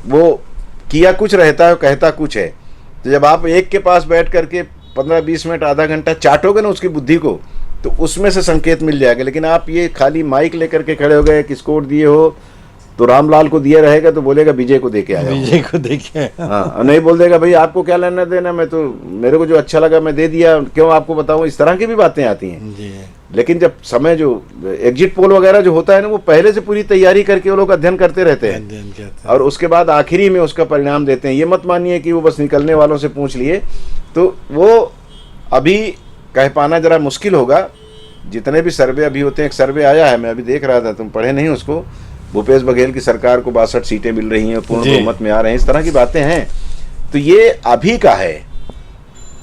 वो किया कुछ रहता है, कहता कुछ है। तो जब आप एक के पास बैठ करके 15-20 मिनट, आधा घंटा चाटोगे ना उसकी बुद्धि को, तो उसमें से संकेत मिल जाएगा। लेकिन आप ये खाली माइक लेकर के खड़े हो गए, किसको वोट दिए हो, तो रामलाल को दिया रहेगा तो बोलेगा विजय को देके आया, विजय को देके। हाँ, नहीं बोल देगा भाई आपको क्या लेना देना, मैं तो, मेरे को जो अच्छा लगा मैं दे दिया, क्यों आपको बताऊं। इस तरह की भी बातें आती हैं। लेकिन जब समय, जो एग्जिट पोल वगैरह जो होता है ना, वो पहले से पूरी तैयारी करके वो लोग अध्ययन करते रहते हैं और उसके बाद आखिरी में उसका परिणाम देते हैं। ये मत मानिए कि वो बस निकलने वालों से पूछ लिए, तो वो अभी कह पाना जरा मुश्किल होगा। जितने भी सर्वे अभी होते हैं, एक सर्वे आया है, मैं अभी देख रहा था, तुम पढ़े नहीं उसको, भूपेश बघेल की सरकार को 62 सीटें मिल रही हैं, पूर्ण बहुमत में आ रहे हैं, इस तरह की बातें हैं। तो ये अभी का है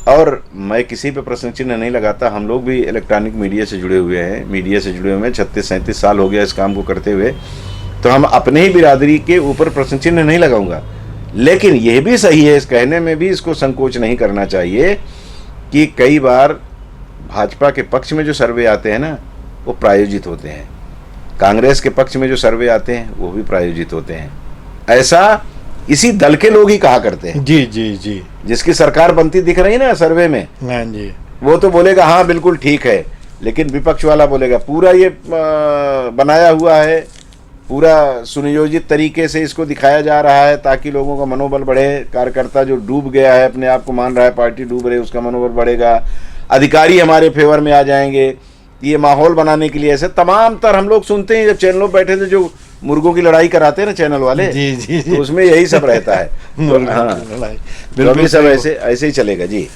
और मैं किसी पे प्रश्न चिन्ह नहीं लगाता। हम लोग भी इलेक्ट्रॉनिक मीडिया से जुड़े हुए हैं, 36-37 साल हो गया इस काम को करते हुए, तो हम अपने ही बिरादरी के ऊपर प्रश्न चिन्ह नहीं लगाऊंगा। लेकिन यह भी सही है, इस कहने में भी इसको संकोच नहीं करना चाहिए कि कई बार भाजपा के पक्ष में जो सर्वे आते हैं ना, वो प्रायोजित होते हैं, कांग्रेस के पक्ष में जो सर्वे आते हैं वो भी प्रायोजित होते हैं। ऐसा इसी दल के लोग ही कहा करते हैं। जी जी जी। जिसकी सरकार बनती दिख रही ना सर्वे में, हाँ जी, वो तो बोलेगा हाँ बिल्कुल ठीक है, लेकिन विपक्ष वाला बोलेगा पूरा ये बनाया हुआ है, पूरा सुनियोजित तरीके से इसको दिखाया जा रहा है ताकि लोगों का मनोबल बढ़े। कार्यकर्ता जो डूब गया है, अपने आप को मान रहा है पार्टी डूब रही है, उसका मनोबल बढ़ेगा, अधिकारी हमारे फेवर में आ जाएंगे। ये माहौल बनाने के लिए ऐसे तमाम तर हम लोग सुनते हैं, जब चैनलों पर बैठे थे जो मुर्गों की लड़ाई कराते हैं ना चैनल वाले, जी जी तो उसमें यही सब रहता है। मुर्गों की हाँ, लड़ाई। तो अभी सब सही। ऐसे ही चलेगा जी।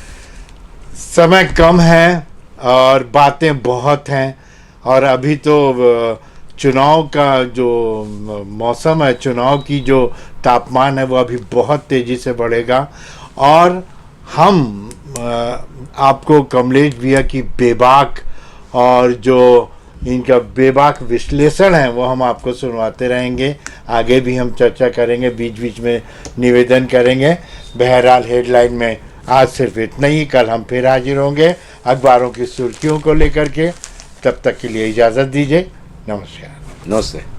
समय कम है और बातें बहुत हैं, और अभी तो चुनाव का जो मौसम है, चुनाव की जो तापमान है वो अभी बहुत तेज़ी से बढ़ेगा। और हम आपको कमलेश भैया की बेबाक और जो इनका बेबाक विश्लेषण है वो हम आपको सुनवाते रहेंगे। आगे भी हम चर्चा करेंगे, बीच बीच में निवेदन करेंगे। बहरहाल हेडलाइन में आज सिर्फ इतना ही। कल हम फिर हाजिर होंगे अखबारों की सुर्खियों को लेकर के। तब तक के लिए इजाज़त दीजिए। नमस्कार। नमस्ते।